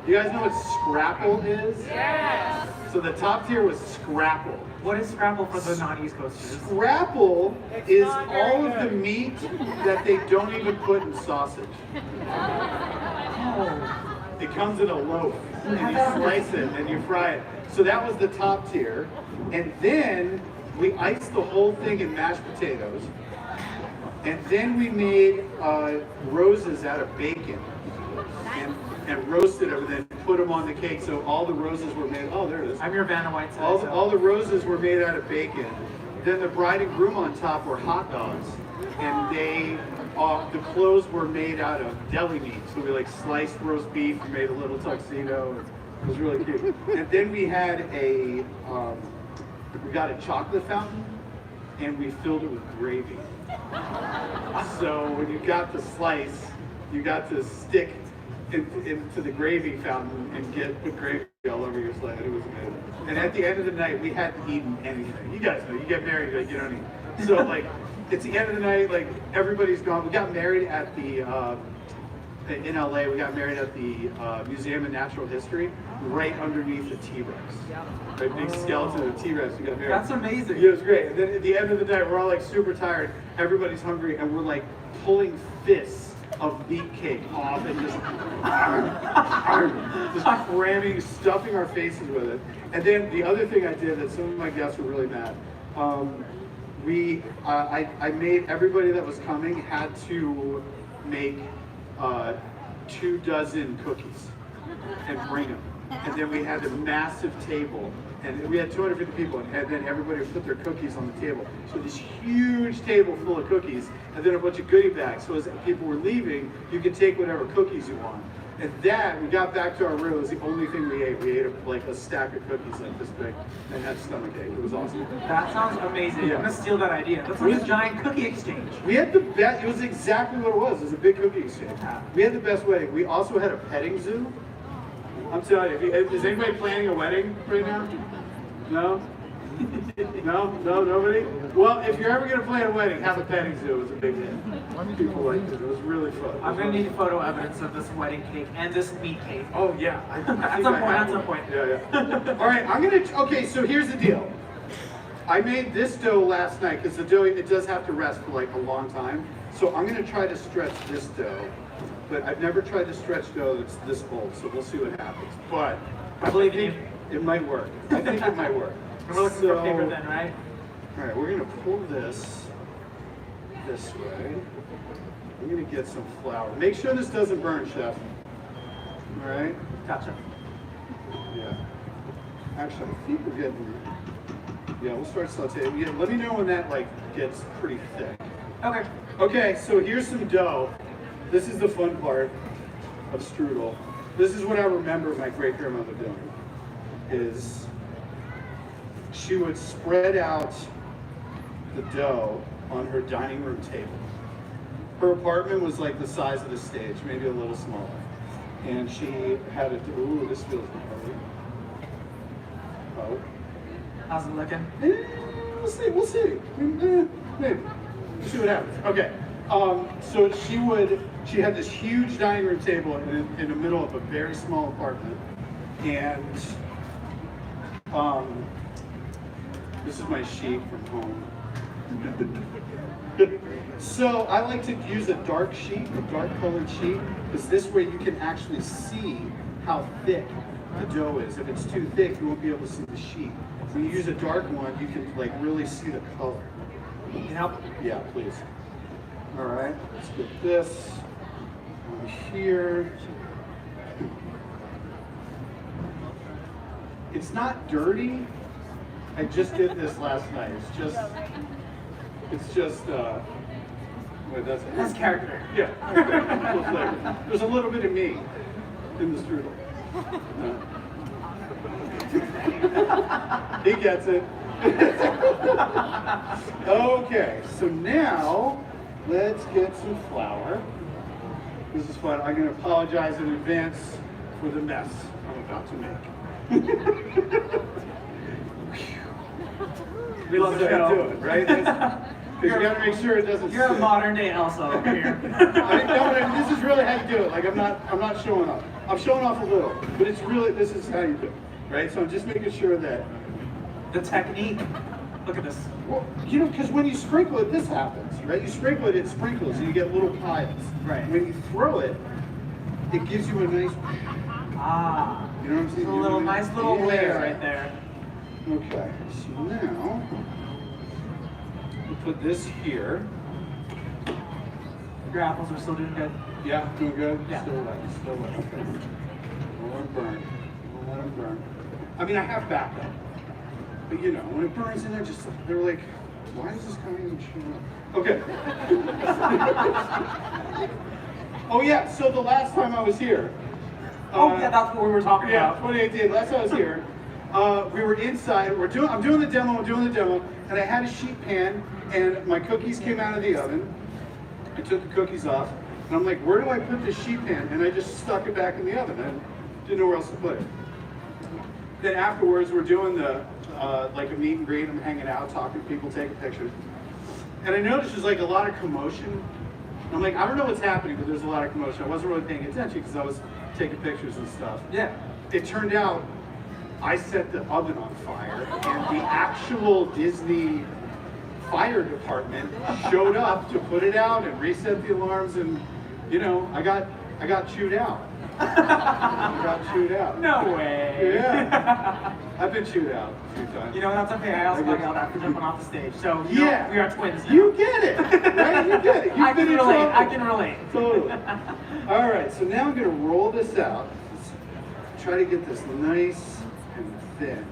You guys know what scrapple is? Yes! So the top tier was scrapple. What is scrapple for the non-East Coasters? Scrapple is all of the meat that they don't even put in sausage. Oh. It comes in a loaf, and you slice it and you fry it. So that was the top tier. And then we iced the whole thing in mashed potatoes. And then we made roses out of bacon and roasted them and then put them on the cake. So all the roses were made, oh, there it is. I'm your Vanna White today. All the roses were made out of bacon. Then the bride and groom on top were hot dogs. And they, the clothes were made out of deli meat. So we like sliced roast beef and made a little tuxedo. It was really cute. And then we had we got a chocolate fountain and we filled it with gravy. So when you got the slice, you got to stick into the gravy fountain and put gravy all over your slice. It was amazing. And at the end of the night, we hadn't eaten anything. You guys know, you get married, like you don't eat. So like, it's the end of the night, like everybody's gone. We got married at the, in LA, we got married at the Museum of Natural History, right underneath the T-Rex. Right, big skeleton of T-Rex, we got married. That's amazing. Yeah, it was great. And then at the end of the night, we're all like super tired, everybody's hungry, and we're like pulling fists of meat cake off and just cramming, stuffing our faces with it. And then the other thing I did that some of my guests were really mad, I made everybody that was coming had to make 24 cookies and bring them. And then we had a massive table, and we had 250 people, and then everybody would put their cookies on the table. So this huge table full of cookies, and then a bunch of goodie bags. So as people were leaving, you could take whatever cookies you want. And that, we got back to our room, it was the only thing we ate. We ate like a stack of cookies like this big, and had stomach ache. It was awesome. That sounds amazing. Yeah. I'm gonna steal that idea. That's like a giant cookie exchange. We had the best, it was exactly what it was. It was a big cookie exchange. We had the best wedding. We also had a petting zoo. I'm telling you, is anybody planning a wedding right now? No? No? Nobody? Well, if you're ever gonna plan a wedding, have a petting zoo. It was a big hit. People liked it. It was really fun. I'm gonna need photo evidence of this wedding cake and this meat cake. Oh yeah. At some point. Yeah. All right, okay, so here's the deal. I made this dough last night because the dough, it does have to rest for like a long time. So I'm gonna try to stretch this dough, but I've never tried to stretch dough that's this old, so we'll see what happens. But I believe in you. It might work. I think it might work. We're looking for paper then, right? All right, we're gonna pull this way. I'm gonna get some flour. Make sure this doesn't burn, chef. All right? Gotcha. Yeah. Actually, I think we're getting, yeah, we'll start sauteing. Yeah, let me know when that like gets pretty thick. Okay. Okay, so here's some dough. This is the fun part of strudel. This is what I remember my great grandmother doing. Is she would spread out the dough on her dining room table. Her apartment was like the size of the stage, maybe a little smaller. And she had a, ooh, this feels gnarly. Oh. How's it looking? We'll see. Maybe. We'll see what happens. Okay. So she had this huge dining room table in the middle of a very small apartment. And this is my sheet from home. So I like to use a dark sheet, a dark colored sheet, because this way you can actually see how thick the dough is. If it's too thick, you won't be able to see the sheet. When you use a dark one, you can like really see the color. You can help? Yeah, please. All right, let's get this on here. It's not dirty, I just did this last night. It's just, wait, that's it. That's character. Yeah, okay. Full flavor. There's a little bit of me in the strudel. He gets it. Okay, so now let's get some flour. This is fun. I'm going to apologize in advance for the mess I'm about to make. We love the That's how you do show. it, right? Because you got to make sure it doesn't. You're a modern day Elsa over here. This is really how you do it. Like I'm not showing off. I'm showing off a little, but it's really, this is how you do it, right? So I'm just making sure that. The technique. Look at this. Well, you know, because when you sprinkle it, this happens, right? You sprinkle it, it sprinkles, and you get little piles. Right. When you throw it, it gives you a nice. Ah. You know what I'm saying? A little nice little layer right there. Okay, so now we'll put this here. Your apples are still doing good. Yeah, doing good? Yeah. Still wet, still wet. Okay. Don't let them burn. Don't let them burn. I mean, I have backup. But you know, when it burns in there, they're like, why is this coming in the Okay. Oh yeah, so the last time I was here. Yeah, that's what we were talking Yeah, about. 2018, last time I was here. We were inside, I'm doing the demo, and I had a sheet pan, and my cookies came out of the oven. I took the cookies off, and I'm like, where do I put this sheet pan? And I just stuck it back in the oven. I didn't know where else to put it. Then afterwards, we're doing the, like a meet and greet, I'm hanging out, talking to people, taking pictures. And I noticed there's like a lot of commotion. I'm like, I don't know what's happening, but there's a lot of commotion. I wasn't really paying attention because I was taking pictures and stuff. Yeah. It turned out I set the oven on fire, and the actual Disney fire department showed up to put it out and reset the alarms, and you know, I got chewed out. I got chewed out. No way. Yeah. I've been chewed out a few times. You know, that's okay. I also got yelled at for jumping off the stage. So, you Yeah. know, we are twins now. You get it, right? You get it. You've I been can in relate. trouble. I can relate. Totally. All right, so now I'm going to roll this out. Let's try to get this nice and thin.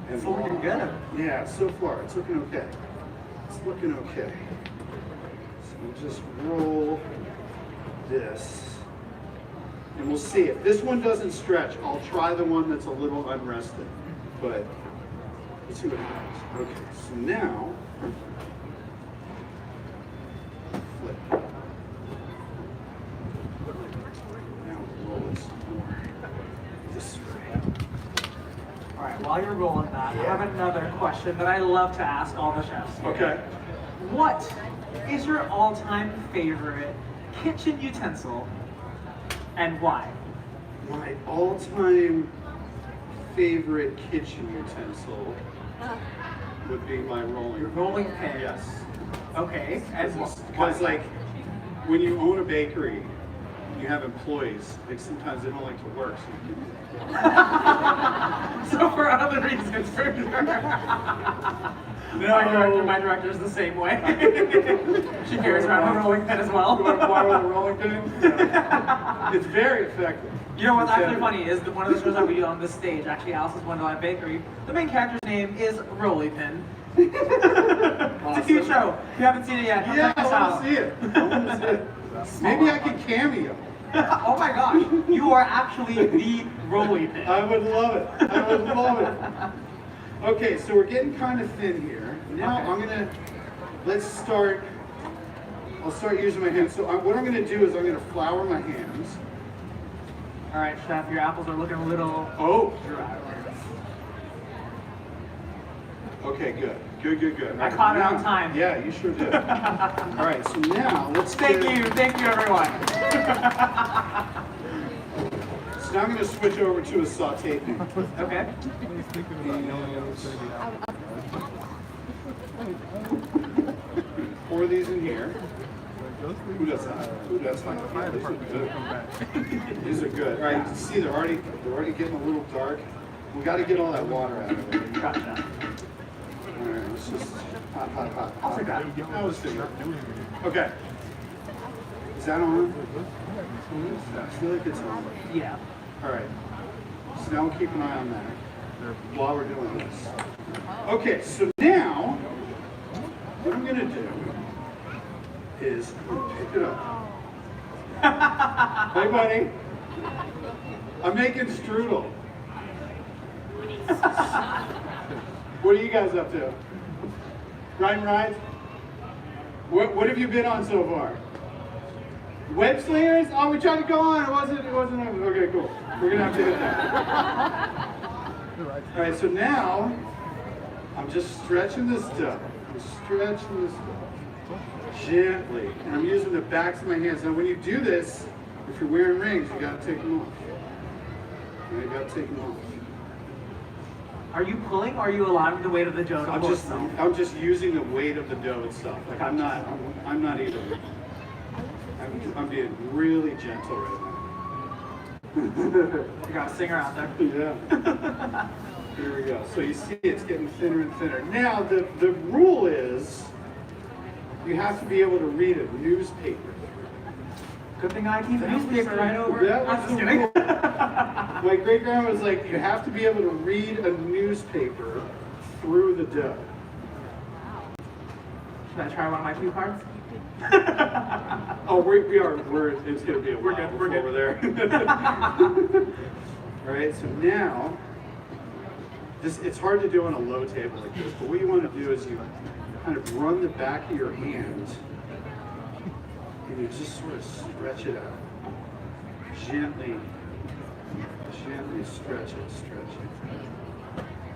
And It's looking long. good. Yeah, so far it's looking okay. It's looking okay. So we'll just roll this. And we'll see. If this one doesn't stretch, I'll try the one that's a little unrested. But let's see what happens. Okay, so now, flip. Now we'll roll it some more this way. All right, while you're rolling that, I have another question that I love to ask all the chefs. Okay. What is your all-time favorite kitchen utensil and why? My all-time favorite kitchen utensil would be my rolling. Your rolling pin. Yes. Okay, and Because like when you own a bakery, you have employees. Like sometimes they don't like to work. So for other reasons, for sure. My director's the same way. She carries around a rolling pin as well. You want to borrow the rolling pin? Yeah. It's very effective. You know what's actually funny is that one of the shows that we do on this stage, actually Alice's Wonderland Bakery, the main character's name is Rolly Pin. It's a cute show. If you haven't seen it yet, come Yeah, check us I out. want to see it. I want to see it. Maybe I can cameo. Oh my gosh, you are actually the Rolly Pin. I would love it. I would love it. Okay, so we're getting kind of thin here. Now Okay. I'll start using my hands. So what I'm gonna do is I'm gonna flour my hands. All right, chef, your apples are looking a little dry. Okay, good. I caught it on time. Yeah, you sure did. All right, so now let's Thank you everyone. So now I'm gonna switch over to a saute pan. Okay. Pour these in here. Who does that? Who does that? Yeah, these are good. These are good. All right, you can see they're already getting a little dark. We got to get all that water out of it. Gotcha. All right, let's just hot. I'll take that. That was good. Okay. Is that on? I feel like it's on. Yeah. All right. So now we'll keep an eye on that. while we're doing this. Okay, so now, what I'm gonna do is pick it up. Hey buddy, I'm making strudel. What are you guys up to? Riding rides? What have you been on so far? Web slingers? Oh, we tried to go on. It wasn't. Okay, cool. We're gonna have to hit that. All right. So now I'm just stretching this stuff. Gently, and I'm using the backs of my hands. Now, when you do this, if you're wearing rings, you gotta take them off. You gotta take them off. Are you pulling or are you allowing the weight of the dough to pull itself? I'm just using the weight of the dough itself. Like I'm not even. I'm being really gentle right You got a singer out there. now. Yeah. Here we go. So you see it's getting thinner and thinner. Now the rule is you have to be able to read a newspaper. Good thing I keep a newspaper right over. That I'm was just the kidding. rule. My great grandma was like, you have to be able to read a newspaper through the dough. Should I try one of my cue cards? Oh, it's gonna be a while before we're there. All right, so now, it's hard to do on a low table like this, but what you want to do is you kind of run the back of your hand and you just sort of stretch it out. Gently stretch it.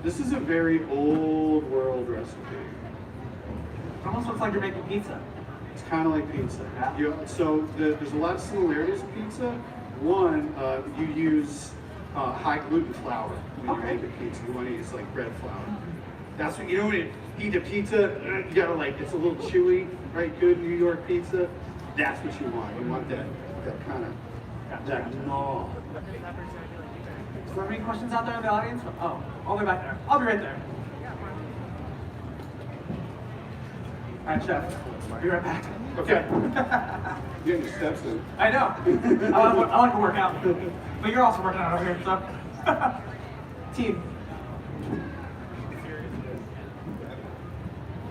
This is a very old world recipe. It almost looks like you're making pizza. It's kind of like pizza. So there's a lot of similarities to pizza. One, you use high gluten flour when you're making pizza. You want to use like bread flour. That's what, when you eat a pizza, you gotta it's a little chewy, right? Good New York pizza. That's what you want. You want that kind of, that gnaw. Is there any questions out there in the audience? Oh, all the way back there. I'll be right there. All right, Chef. Be right back. Okay. You're getting your steps in. I know. I like to work out. But you're also working out over here, so. Team.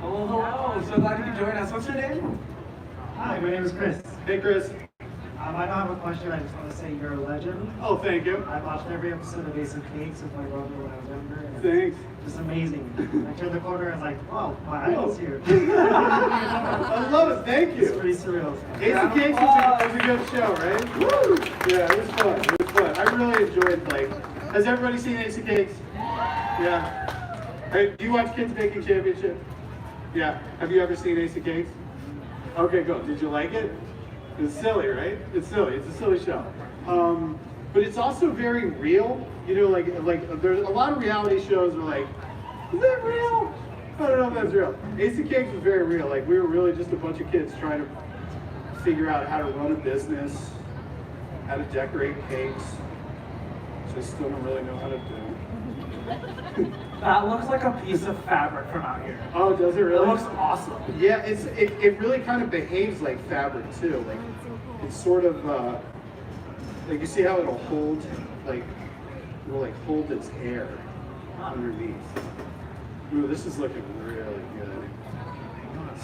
Hello. So glad you could join us. What's your name? Hi, my name is Chris. Hey, Chris. I don't have a question. I just want to say you're a legend. Oh, thank you. I watched every episode of Basic Cakes with my brother when I was younger. And Thanks. It's amazing. I turned the corner and I was like, wow, my idol's here. I love it. Thank It's you. pretty surreal. Ace of Cakes was a good show, right? Woo! Yeah, it was fun. I really enjoyed has everybody seen Ace of Cakes? Yeah. Hey, do you watch Kids Baking Championship? Yeah. Have you ever seen Ace of Cakes? Okay, go. Did you like it? It's silly, right? It's silly. It's a silly show. But it's also very real. There's a lot of reality shows are like, is that real? I don't know if that's real. Ace of Cakes was very real. We were really just a bunch of kids trying to figure out how to run a business, how to decorate cakes, which I still don't really know how to do. That looks like a piece of fabric from out here. Oh, does it really? It looks awesome. Yeah, it really kind of behaves like fabric too. It's sort of you see how it'll hold hold its hair underneath. Ooh, this is looking really good.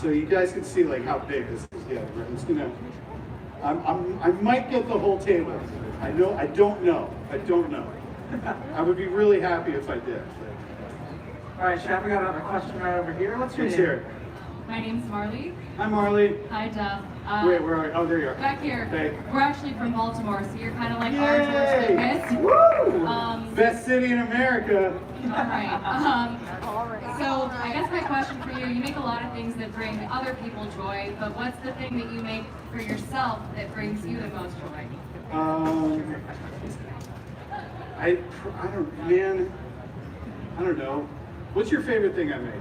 So you guys can see how big this is getting. Right? It's gonna. I might get the whole table. I don't know. I would be really happy if I did. All right, Chef, we got another question right over here. What's your name? Here. My name's Marley. Hi, Marley. Hi, Duff. Wait, where are you? Oh, there you are. Back here. Hey. We're actually from Baltimore, so you're kind of like Yay! our George Lucas. Woo! Best city in America. All right. So I guess my question for you, you make a lot of things that bring other people joy, but what's the thing that you make for yourself that brings you the most joy? I don't know. What's your favorite thing I made?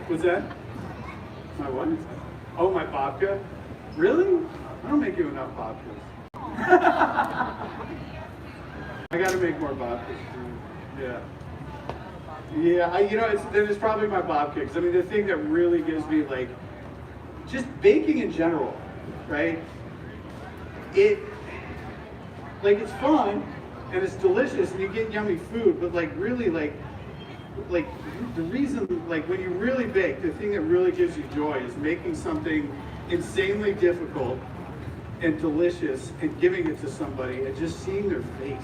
What's that? My what? Oh, my babka? Really? I don't make you enough babkas. I gotta make more babkas. Yeah. Yeah, it's probably my babka. Because the thing that really gives me just baking in general, right? like it's fun and it's delicious and you get yummy food, but like really like the reason, like when you really bake, the thing that really gives you joy is making something insanely difficult and delicious and giving it to somebody and just seeing their face.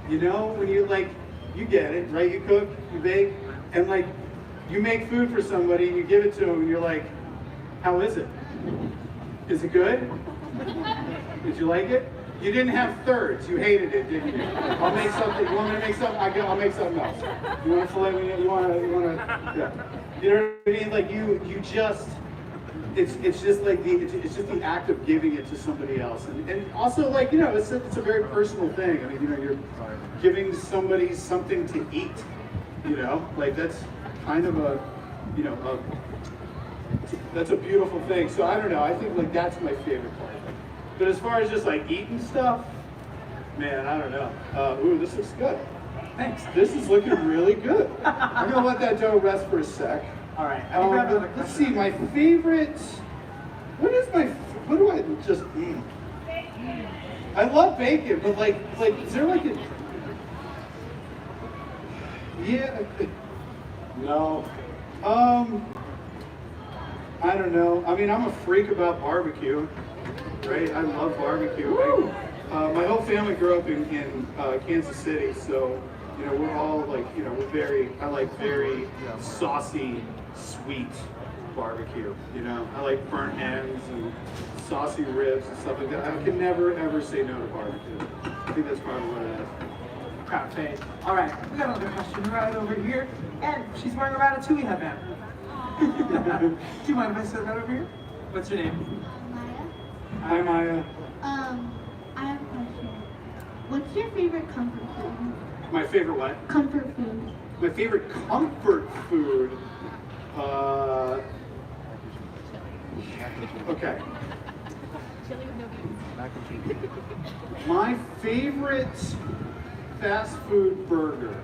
You know, when you like, you get it, right? You cook, you bake, and like you make food for somebody and you give it to them and you're like, how is it? Is it good? Did you like it? You didn't have thirds. You hated it, didn't you? I'll make something. You want me to make something? I'll make something else. You want to filet me? You want to? Yeah. You know what I mean? Like you just. It's just like it's just the act of giving it to somebody else, and also like you know it's a very personal thing. I mean you know you're giving somebody something to eat. You know, like that's kind of a you know that's a beautiful thing. So I don't know. I think like that's my favorite part. But as far as just like eating stuff, man, I don't know. Ooh, this looks good. Thanks. This is looking really good. I'm gonna let that dough rest for a sec. All right. Let's see, my favorite. What do I just eat? I love bacon, but like, is there like a? Yeah. No. I don't know. I mean, I'm a freak about barbecue. Right? I love barbecue. My whole family grew up in Kansas City, so you know we're all like you know I like very saucy, sweet barbecue. You know I like burnt ends and saucy ribs and stuff like that. I can never ever say no to barbecue. I think that's probably what it is. Cafe. All right, we got another question right over here, and she's wearing a Ratatouille headband. Do you mind if I sit right over here? What's your name? Hi, Maya. I have a question. What's your favorite comfort food? My favorite what? Comfort food. My favorite comfort food. Okay. My favorite fast food burger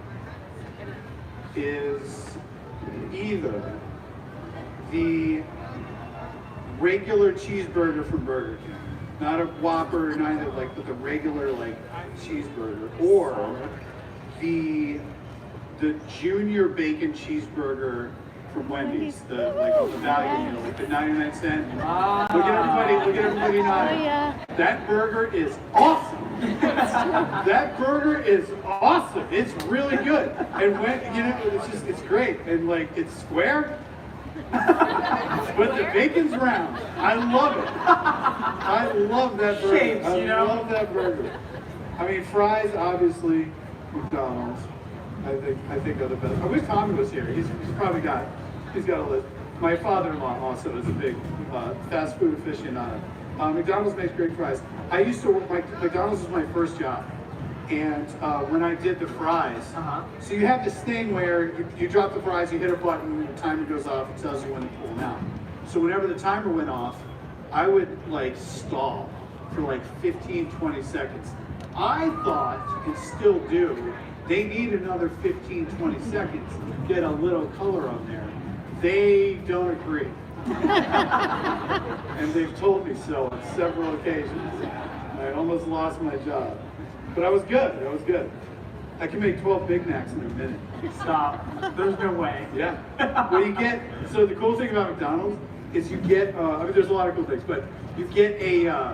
is either the regular cheeseburger from Burger King, not a Whopper, neither like, but the regular like cheeseburger, or the junior bacon cheeseburger from Wendy's, the value meal, like the 99-cent. Look at everybody nodding. That burger is awesome. That burger is awesome. It's really good, and when you know, it's great, and like it's square. But the bacon's round. I love it. I love that burger. Shapes, you know? I love that burger. I mean, fries, obviously, McDonald's. I think are the best. I wish Tommy was here. He's got a list. My father-in-law also is a big fast food aficionado. McDonald's makes great fries. I used to work. McDonald's was my first job. And when I did the fries, so you have this thing where you drop the fries, you hit a button, the timer goes off, it tells you when to pull them out. So whenever the timer went off, I would like stall for like 15, 20 seconds. I thought, and still do, they need another 15, 20 seconds to get a little color on there. They don't agree. And they've told me so on several occasions. I almost lost my job. But I was good. I can make 12 Big Macs in a minute. Stop. There's no way. Yeah. Well, you get, so the cool thing about McDonald's is you get, I mean, there's a lot of cool things, but you get a,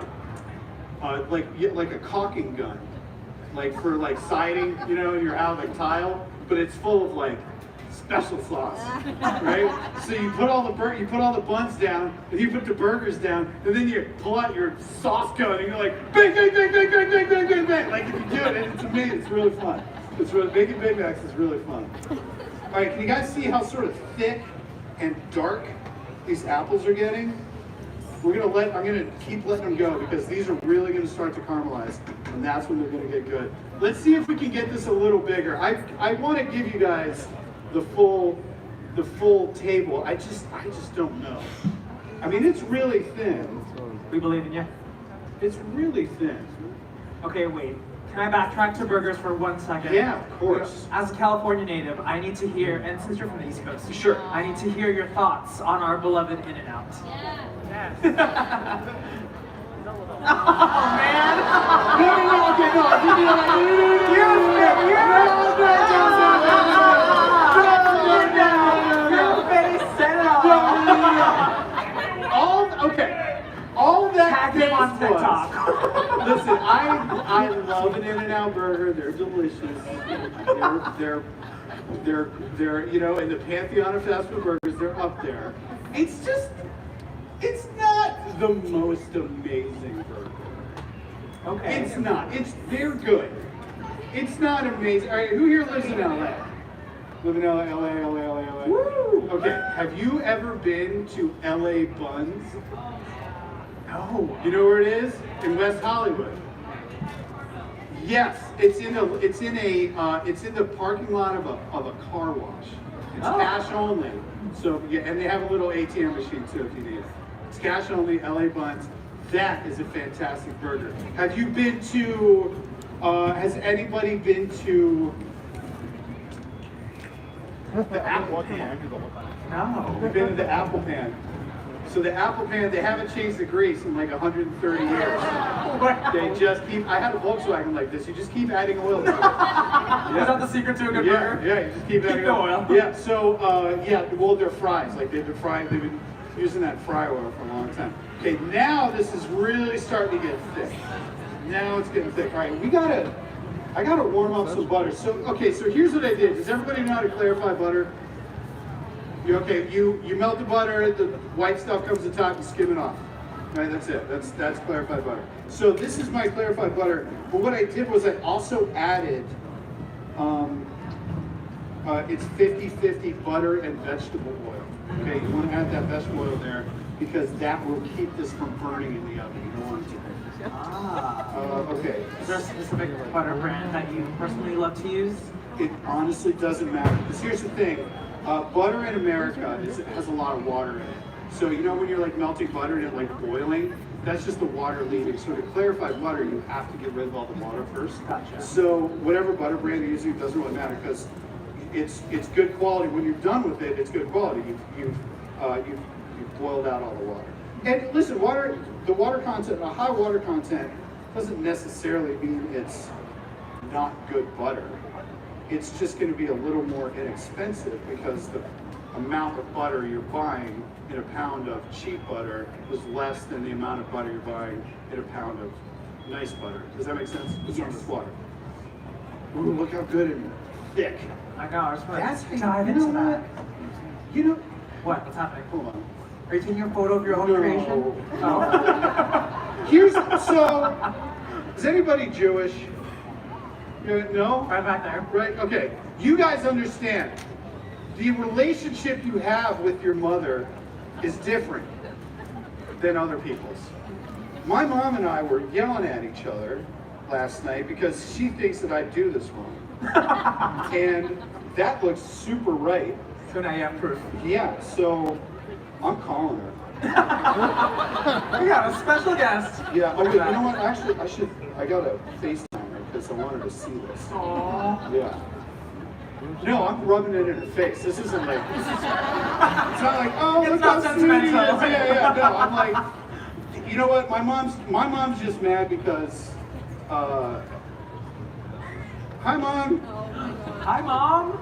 like a caulking gun, like for like siding, you know, in your house, like tile, but it's full of like special sauce, right? So you put all the buns down, and you put the burgers down, and then you pull out your sauce gun, and you're like, bang, bang, bang, bang, bang, bang, bang, bang, bang. Like if you do it, it's amazing. It's really fun. Making Big Macs is really fun. All right, can you guys see how sort of thick and dark these apples are getting? I'm gonna keep letting them go because these are really gonna start to caramelize, and that's when they're gonna get good. Let's see if we can get this a little bigger. I want to give you guys the full table. I just don't know. I mean, it's really thin. We believe in you. It's really thin. Okay, wait. Can I backtrack to burgers for 1 second? Yeah, of course. As a California native, I need to hear, and since you're from the East Coast, sure, I need to hear your thoughts on our beloved In-N-Out. Yeah. Oh man! No, okay, All that Tag him on face was- TikTok. Listen, I love an In-N-Out burger. They're delicious. They're you know, in the pantheon of fast food burgers, they're up there. It's just, it's not the most amazing burger. Okay. It's not. They're good. It's not amazing. All right, who here lives in LA? Live in LA. Woo! Okay, have you ever been to LA Buns? No. You know where it is? In West Hollywood. Yes, it's in the parking lot of a car wash. It's cash only. So yeah, and they have a little ATM machine too if you need it. It's cash only, LA Buns. That is a fantastic burger. Have you been to? Has anybody been to the Apple Pan? No. You've been to the Apple Pan. So the Apple Pan, they haven't changed the grease in like 130 years. They just keep, I had a Volkswagen like this, you just keep adding oil to it. Is that the secret to a good burger? Yeah, you just keep adding the oil. Yeah, so, well, they're fries. Like they've been using that fry oil for a long time. Okay, now this is really starting to get thick. Now it's getting thick. All right, I gotta warm up some butter. So, okay, so here's what I did. Does everybody know how to clarify butter? You melt the butter, the white stuff comes to the top, you skim it off. Right, that's it. That's clarified butter. So this is my clarified butter. But what I did was I also added, it's 50-50 butter and vegetable oil. Okay, you want to add that vegetable oil there because that will keep this from burning in the oven. You don't want it to. Okay. Is there a specific butter brand that you personally love to use? It honestly doesn't matter. Because here's the thing. Butter in America has a lot of water in it. So you know when you're like melting butter and it like boiling, that's just the water leaving. So to clarify butter, you have to get rid of all the water first. Gotcha. So whatever butter brand you're using, it doesn't really matter because it's good quality. When you're done with it, it's good quality. You've boiled out all the water. And listen, the water content, a high water content doesn't necessarily mean it's not good butter. It's just going to be a little more inexpensive because the amount of butter you're buying in a pound of cheap butter is less than the amount of butter you're buying in a pound of nice butter. Does that make sense? It's on this water. Ooh, look how good and thick. I know, I was going That's to dive into that. You know, What's happening? hold on. Are you taking a photo of your own creation? No. So, is anybody Jewish? No? Right back there. Right, okay. You guys understand, the relationship you have with your mother is different than other people's. My mom and I were yelling at each other last night because she thinks that I do this wrong. And that looks super right. So now you have proof. Yeah, so I'm calling her. We got a special guest. Yeah, okay, you know what, actually, I gotta FaceTime her because I want her to see this. Aww. Yeah. No, I'm rubbing it in her face. This isn't like, it's not like, oh, It's look not how sweet he is. sentimental. Yeah, no, I'm like, you know what, my mom's just mad because, hi Mom. Hi, Mom.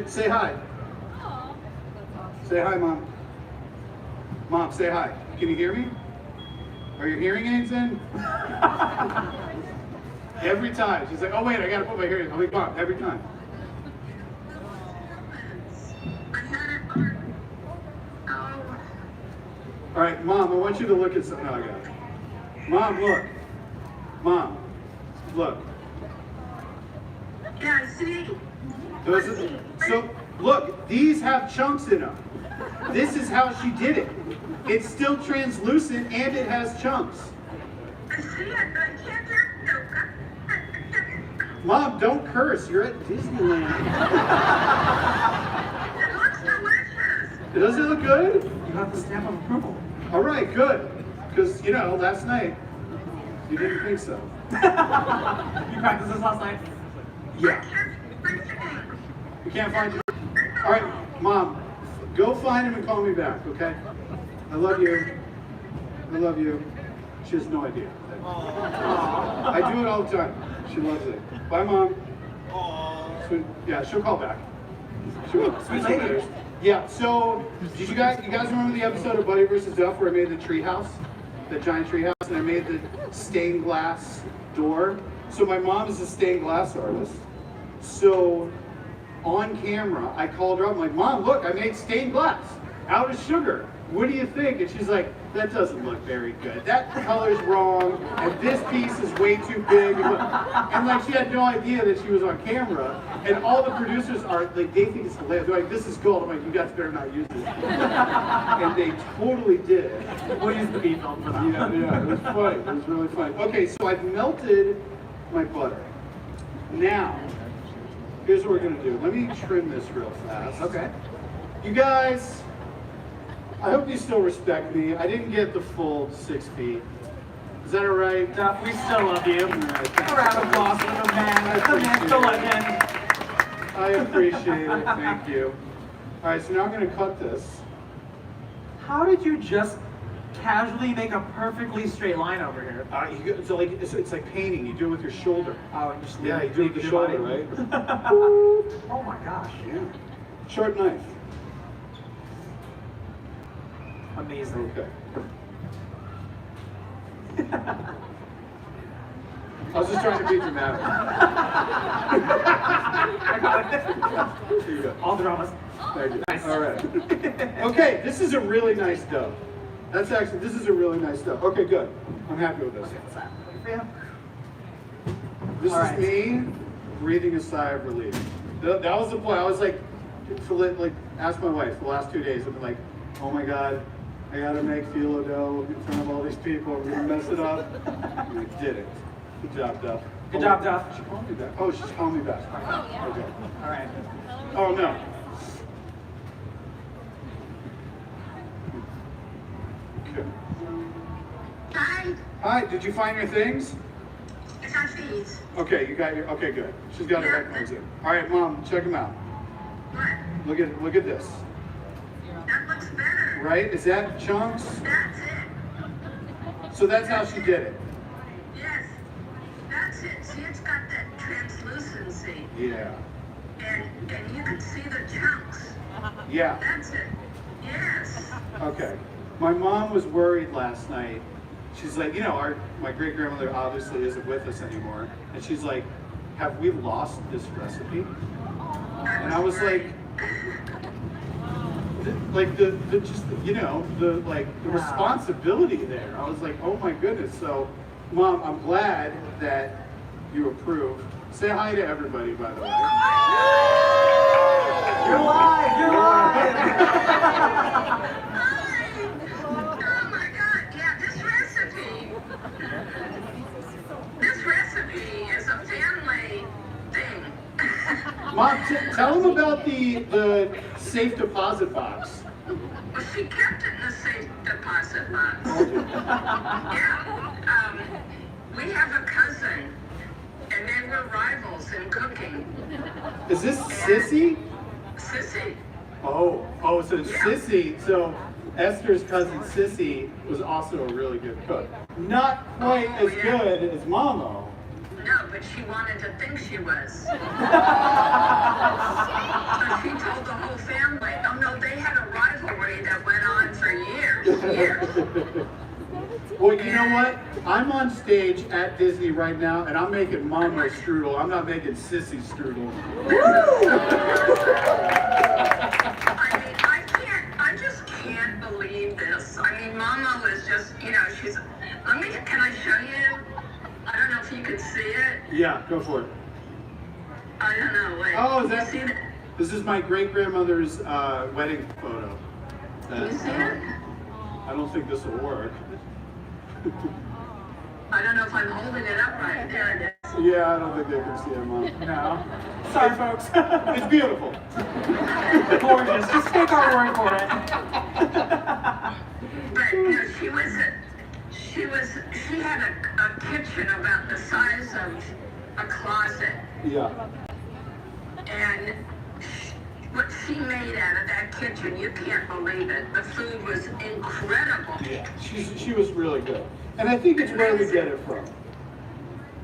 Say hi. Say hi, Mom. Mom, say hi. Can you hear me? Are your hearing aids in? Every time. She's like, oh wait, I gotta put my hearing aids. I'm like, Mom, every time. All right, Mom, I want you to look at something. Oh, I got it. Mom, look. Mom, look. Yeah, see? So, look, these have chunks in them. This is how she did it. It's still translucent and it has chunks. I see it, but I can't do it. Mom, don't curse. You're at Disneyland. It looks delicious. Does it look good? You got the stamp of approval. All right, good. Because, you know, last night, you didn't think so. You practiced this last night? Yeah. You can't find you. All right, Mom, go find him and call me back, okay? I love you. I love you. She has no idea that I do it all the time. She loves it. Bye, Mom. So, yeah, she'll call back. She will. Sweet lady. Yeah, so did you guys remember the episode of Buddy vs. Duff where I made the tree house? The giant tree house, and I made the stained glass door. So my mom is a stained glass artist. So on camera, I called her up, I'm like, Mom, look, I made stained glass out of sugar. What do you think? And she's like, that doesn't look very good. That color's wrong, and this piece is way too big. And like, she had no idea that she was on camera. And all the producers are, like, they think it's hilarious. They're like, this is gold. I'm like, you guys better not use this. And they totally did. We'll use the beef film for that. Yeah, it was funny. It was really funny. Okay, so I've melted my butter. Now, here's what we're gonna do. Let me trim this real fast. Okay. You guys, I hope you still respect me. I didn't get the full 6 feet. Is that all right? Duff, we still love you. Right, A round of applause for the man, the legend. I appreciate it. Thank you. All right, so now I'm going to cut this. How did you just casually make a perfectly straight line over here? It's like painting. You do it with your shoulder. Oh, and just Yeah, you do it with the shoulder, right? Oh my gosh. Yeah. Sharp knife. Amazing. Okay. I was just trying to be dramatic. I got it. Here you go. All dramas. Thank you. Nice. All right. Okay, this is a really nice dough. This is a really nice dough. Okay, good. I'm happy with this. This All is right. me breathing a sigh of relief. That was the point. I was like, ask my wife the last 2 days. I've been like, oh my God, I gotta make phyllo dough in front of all these people. We're gonna mess it up. And I did it. Good job, Duff. Good job, Duff. She called me back. Oh, she's calling me back. Okay. All right. Oh no. Okay. Hi, Hi, did you find your things? it's on fees. Okay, you got your, okay, good. She's got her headphones in. All right, Mom, check them out. What? Look at this. That looks better. Right? Is that chunks? That's it. So that's how she did it. Yes. That's it. See, it's got that translucency. Yeah. And you can see the chunks. Yeah. That's it. Yes. Okay. My mom was worried last night. She's like, my great grandmother obviously isn't with us anymore. And she's like, have we lost this recipe? And I was like, the responsibility there. I was like, oh my goodness. So, Mom, I'm glad that you approve. Say hi to everybody, by the way. You're live! You're live! Oh my God! Yeah, this recipe is a family thing. Mom, tell them about the safe deposit box. Well, she kept it in the safe deposit box. Yeah. We have a cousin, and they were rivals in cooking. Is this Sissy? Sissy. Oh, so Sissy, so Esther's cousin Sissy was also a really good cook. Not quite as good as Mama. No, but she wanted to think she was. So she told the whole family, oh no, they had a rivalry that went on for years. Well, you know what? I'm on stage at Disney right now, and I'm making Mama strudel. I'm not making Sissy strudel. I just can't believe this. I mean, Mama was just, can I show you? I don't know if you can see it. Yeah, go for it. I don't know, wait. Oh, is You see that? it? This is my great-grandmother's wedding photo. Can you see it? I don't think this will work. I don't know if I'm holding it up right. There it is. Yeah, I don't think they can see it, Mom. No. Sorry, folks. It's beautiful. Gorgeous. Just take our word for it. But no, she had a kitchen about the size of a closet. Yeah. And what she made out of that kitchen, you can't believe it. The food was incredible. Yeah, she was really good. And I think it's where we get it from.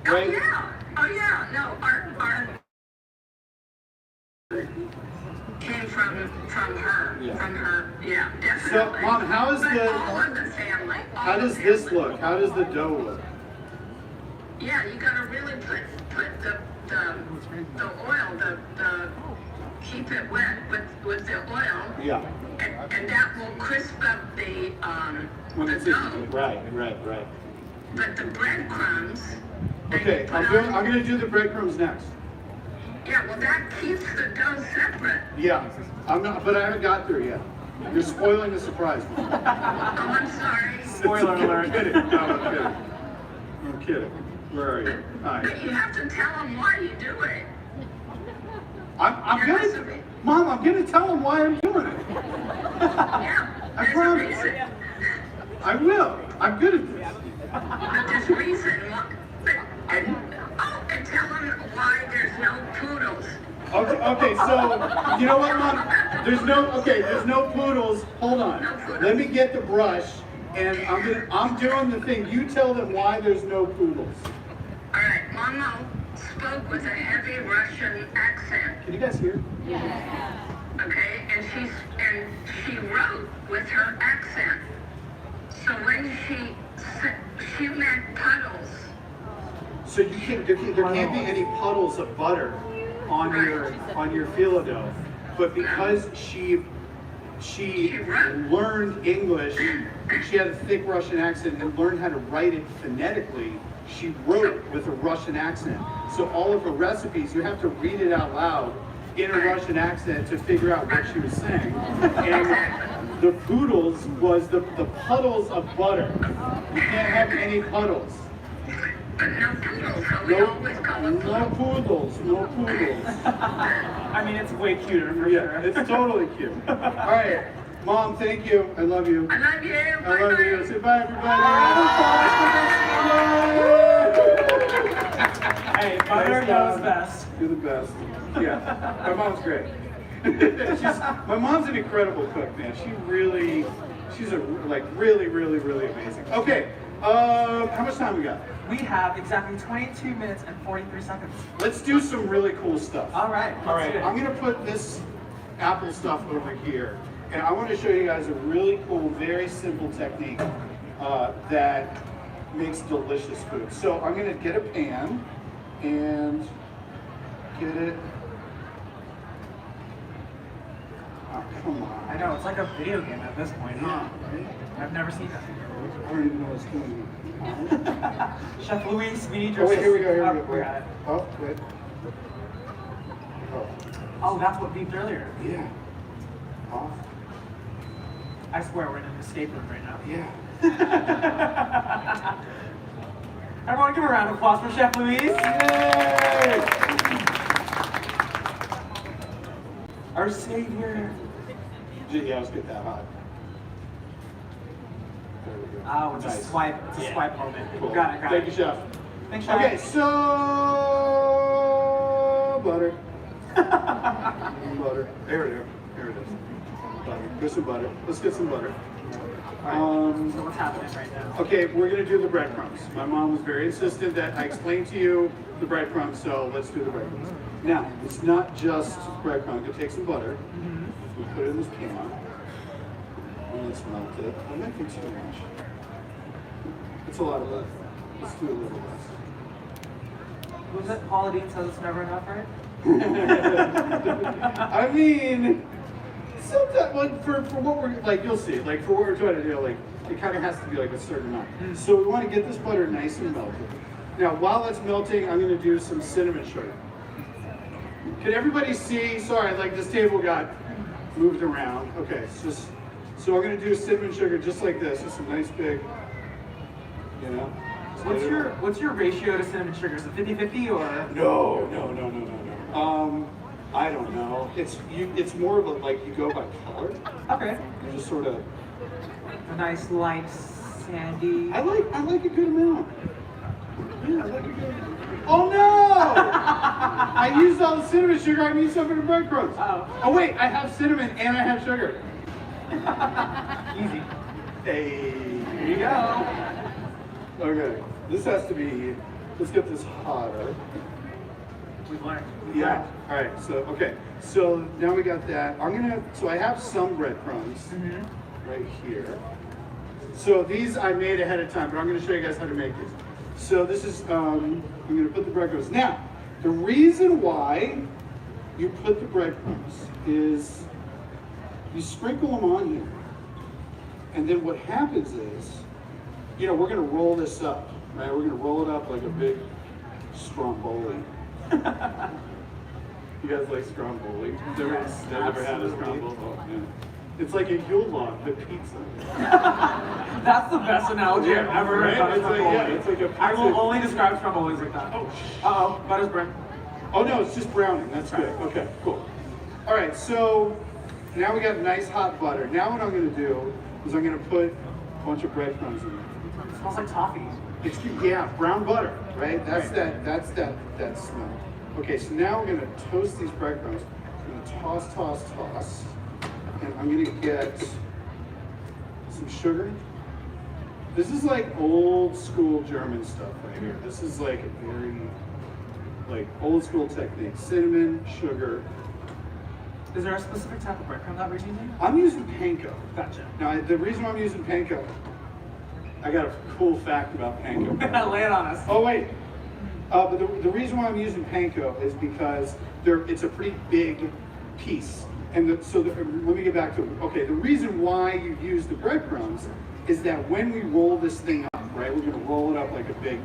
Right? Oh yeah, no, our came from her, yeah, definitely. So, Mom, how is but the, all of the family, how does this look? How does the dough look? Yeah, you gotta really put the oil, keep it wet with the oil. Yeah. And that will crisp up the dough. Right. But the breadcrumbs. Okay, I'm gonna do the breadcrumbs next. Yeah, well that keeps the dough separate. Yeah, but I haven't got there yet. You're spoiling the surprise. Oh, I'm sorry. Spoiler alert. I'm kidding. No, I'm kidding. Where are you? Hi. But you have to tell them why you do it. I'm Your gonna, recipe. Mom, I'm gonna tell them why I'm doing it. Yeah. I There's promise. a reason. I will. I'm good at this. But there's a reason. And tell them why there's no poodles. Okay, so you know what, Mom? There's no poodles. Hold on. No poodles. Let me get the brush, and I'm doing the thing. You tell them why there's no poodles. All right, Mama spoke with a heavy Russian accent. Can you guys hear? Okay, and she wrote with her accent. So when she meant puddles. So there can't be any puddles of butter on your phyllo dough, but because she learned English, she had a thick Russian accent and learned how to write it phonetically. She wrote with a Russian accent. So all of her recipes, you have to read it out loud in a Russian accent to figure out what she was saying. And the poodles was the puddles of butter. You can't have any puddles. But no poodles, so we always call them No poodles. I mean, it's way cuter for Yeah, sure. it's totally cute. All right, Mom, thank you. I love you. I love you. I love you. Say bye, everybody. Hey, mother knows best. You're the best. Yeah, my mom's great. My mom's an incredible cook, man. She's really amazing. Okay, how much time we got? We have exactly 22 minutes and 43 seconds. Let's do some really cool stuff. All right. I'm gonna put this apple stuff over here, and I want to show you guys a really cool, very simple technique that makes delicious food. So I'm gonna get a pan and get it. Oh, come on. I know, it's like a video game at this point. Yeah, I've never seen that. I don't even know what's going on. Chef Luis, we need your Oh, wait, here we go. we got it. Oh, good. Oh, that's what beeped earlier. Yeah. Off. I swear we're in an escape room right now. Yeah. Everyone give a round of applause for Chef Luis. Yay! Our savior. Yeah, let's get that hot. There we go. Oh, it's Nice. a swipe. It's a swipe moment. Cool. Got it. Thank you, Chef. Thanks, Chef. Okay, so butter. Butter. There it is. Butter. Get some butter. Let's get some butter. So what's happening right now? Okay, we're gonna do the breadcrumbs. My mom was very insistent that I explain to you the breadcrumbs, so let's do the breadcrumbs. Now, it's not just breadcrumbs. You take some butter. We put it in this pan. And let's melt it. I'm not too much. It's a lot of butter. Let's do a little less. Was it Paula Dean says it's never enough, right? I mean, sometimes, like, for what we're, like, you'll see, like, for what we're trying to do, like, it kind of has to be, like, a certain amount. So we want to get this butter nice and melted. Now, while that's melting, I'm going to do some cinnamon sugar. Can everybody see? Sorry, like, this table got moved around. Okay, so I'm going to do cinnamon sugar just like this. Just a nice big, you know. What's your ratio to cinnamon sugar? Is it 50-50 or? No. I don't know. It's more of a, like, you go by color. Okay. You just sort of. A nice light sandy. I like a good amount. Yeah, I like a good amount. Oh no! I used all the cinnamon sugar. I need some of the breadcrumbs. Oh wait, I have cinnamon and I have sugar. Easy. Hey. Here you go. Okay, this has to be, let's get this hotter. We've learned. Yeah, all right, so, okay. So now we got that. So I have some breadcrumbs right here. So these I made ahead of time, but I'm gonna show you guys how to make these. So this is, I'm gonna put the breadcrumbs. Now, the reason why you put the breadcrumbs is you sprinkle them on here. And then what happens is, you know, we're gonna roll this up, right? We're gonna roll it up like a big stromboli. You guys like stromboli? Yes, Never had a stromboli? Oh, yeah. It's like a Yule log, but pizza. That's the best analogy I've ever heard Right? about It's like, stromboli. yeah, it's like a pizza. I will only describe strombolis like that. Oh, Uh-oh, butter's burnt. Oh no, it's just browning. That's good. Okay, cool. All right, so now we got nice hot butter. Now what I'm going to do is I'm going to put a bunch of breadcrumbs in it. It smells like toffee. It's yeah, brown butter, right? That's that smell. Okay, so now we're going to toast these breadcrumbs. I'm going to toss, and I'm going to get some sugar. This is like old school German stuff right here. This is like a very like old school technique. Cinnamon, sugar. Is there a specific type of breadcrumb that we're using? I'm using panko. Gotcha. Now, the reason I'm using panko, I got a cool fact about panko. Lay it on us. Oh, wait. But the reason why I'm using panko is because it's a pretty big piece. And let me get back to it. Okay, the reason why you use the breadcrumbs is that when we roll this thing up, right, we're going to roll it up like a big,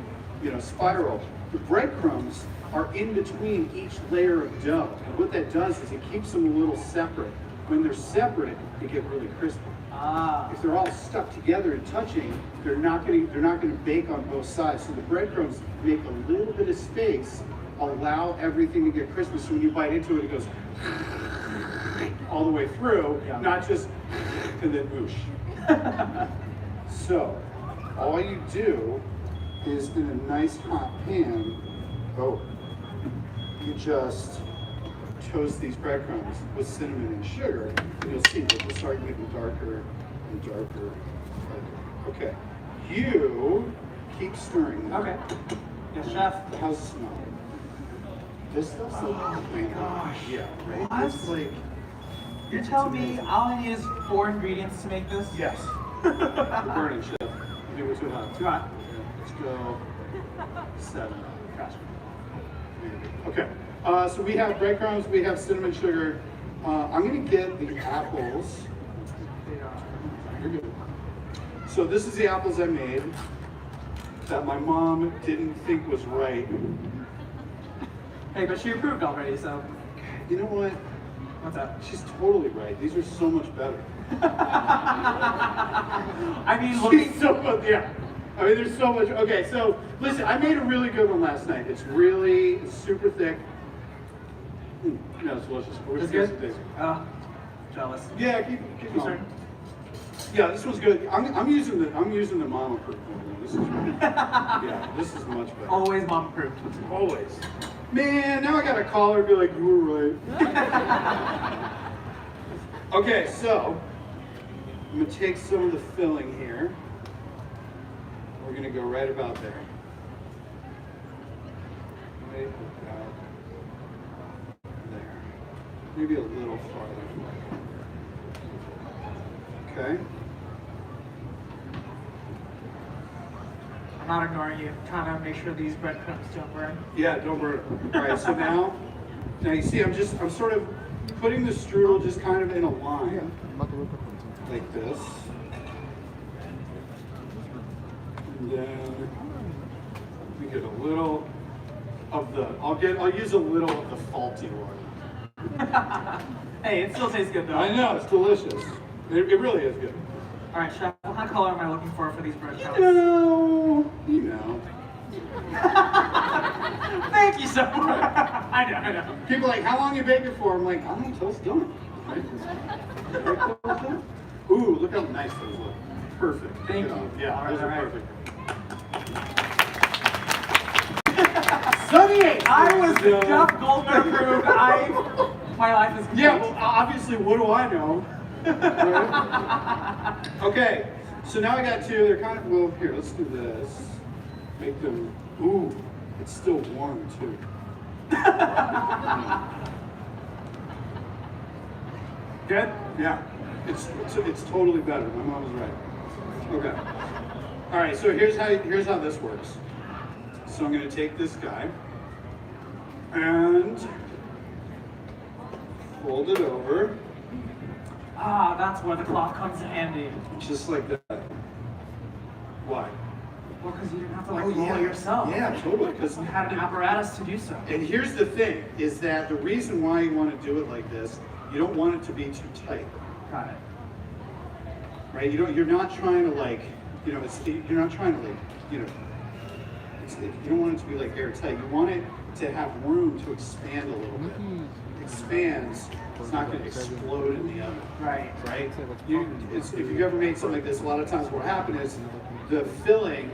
spiral. The breadcrumbs are in between each layer of dough. And what that does is it keeps them a little separate. When they're separate, they get really crispy. Ah. If they're all stuck together and touching, they're not going to bake on both sides. So the breadcrumbs make a little bit of space, allow everything to get crispy. So when you bite into it, it goes all the way through, not just and then whoosh. So all you do is in a nice hot pan, you just toast these breadcrumbs with cinnamon and sugar, and you'll see that they'll start getting darker and darker. Okay, you keep stirring. Okay. Yes, chef. How's it smell? This stuff's like, Oh my gosh. yeah, right? What? It's like, You're telling me all I need is 4 ingredients to make this? yes. We're burning, chef. I think we're too hot. Too hot. Let's go 7. Gotcha. Okay. So we have breadcrumbs, we have cinnamon sugar. I'm gonna get the apples. You're good. So this is the apples I made that my mom didn't think was right. Hey, but she approved already, so. You know what? What's up? She's totally right. These are so much better. I mean, She's so much, yeah. I mean, there's so much. Okay, so listen, I made a really good one last night. It's super thick. No, it's delicious. It's good? Jealous. Yeah, keep going. Yeah, this one's good. I'm using the mom approved one. This is yeah, this is much better. Always mom approved. Always. Man, now I gotta call her and be like, you were right. Okay, so I'm gonna take some of the filling here. We're gonna go right about there. Right about there. Maybe a little farther. Okay. I'm not ignoring you. Trying to make sure these breadcrumbs don't burn. Yeah, don't burn them. All right, so now you see, I'm sort of putting the strudel just kind of in a line, like this. And then we get a little of the, I'll use a little of the faulty one. Hey, it still tastes good though. I know, it's delicious. It really is good. All right, chef, what kind of color am I looking for these breadcrumbs? You know. Thank you so much. I know. People are like, how long you bake it for? I'm like, I don't know, till it's done. Right? Right till it's done. Ooh, look how nice those look. Perfect. Thank you. Yeah, those are right. perfect. Sunny 8. I was Duff Goldman approved. My life is complete. Yeah, well, obviously, what do I know? Right? Okay, so now I got 2. They're kind of, well, here, let's do this. Make them, ooh, it's still warm too. Good? Yeah, it's totally better. My mom was right. Okay. All right, so here's how this works. So I'm gonna take this guy and fold it over. Ah, that's where the cloth comes in handy. Just like that. Why? Well, because you didn't have to roll it yourself. Yeah, totally. Because You had an apparatus to do so. and here's the thing: is that the reason why you want to do it like this, you don't want it to be too tight, Got it. right? You're not trying to like, you're not trying to like, you don't want it to be like airtight. You want it to have room to expand a little bit. Expands, it's not going to explode in the oven. Right. Right? If you've ever made something like this, a lot of times what will happen is the filling,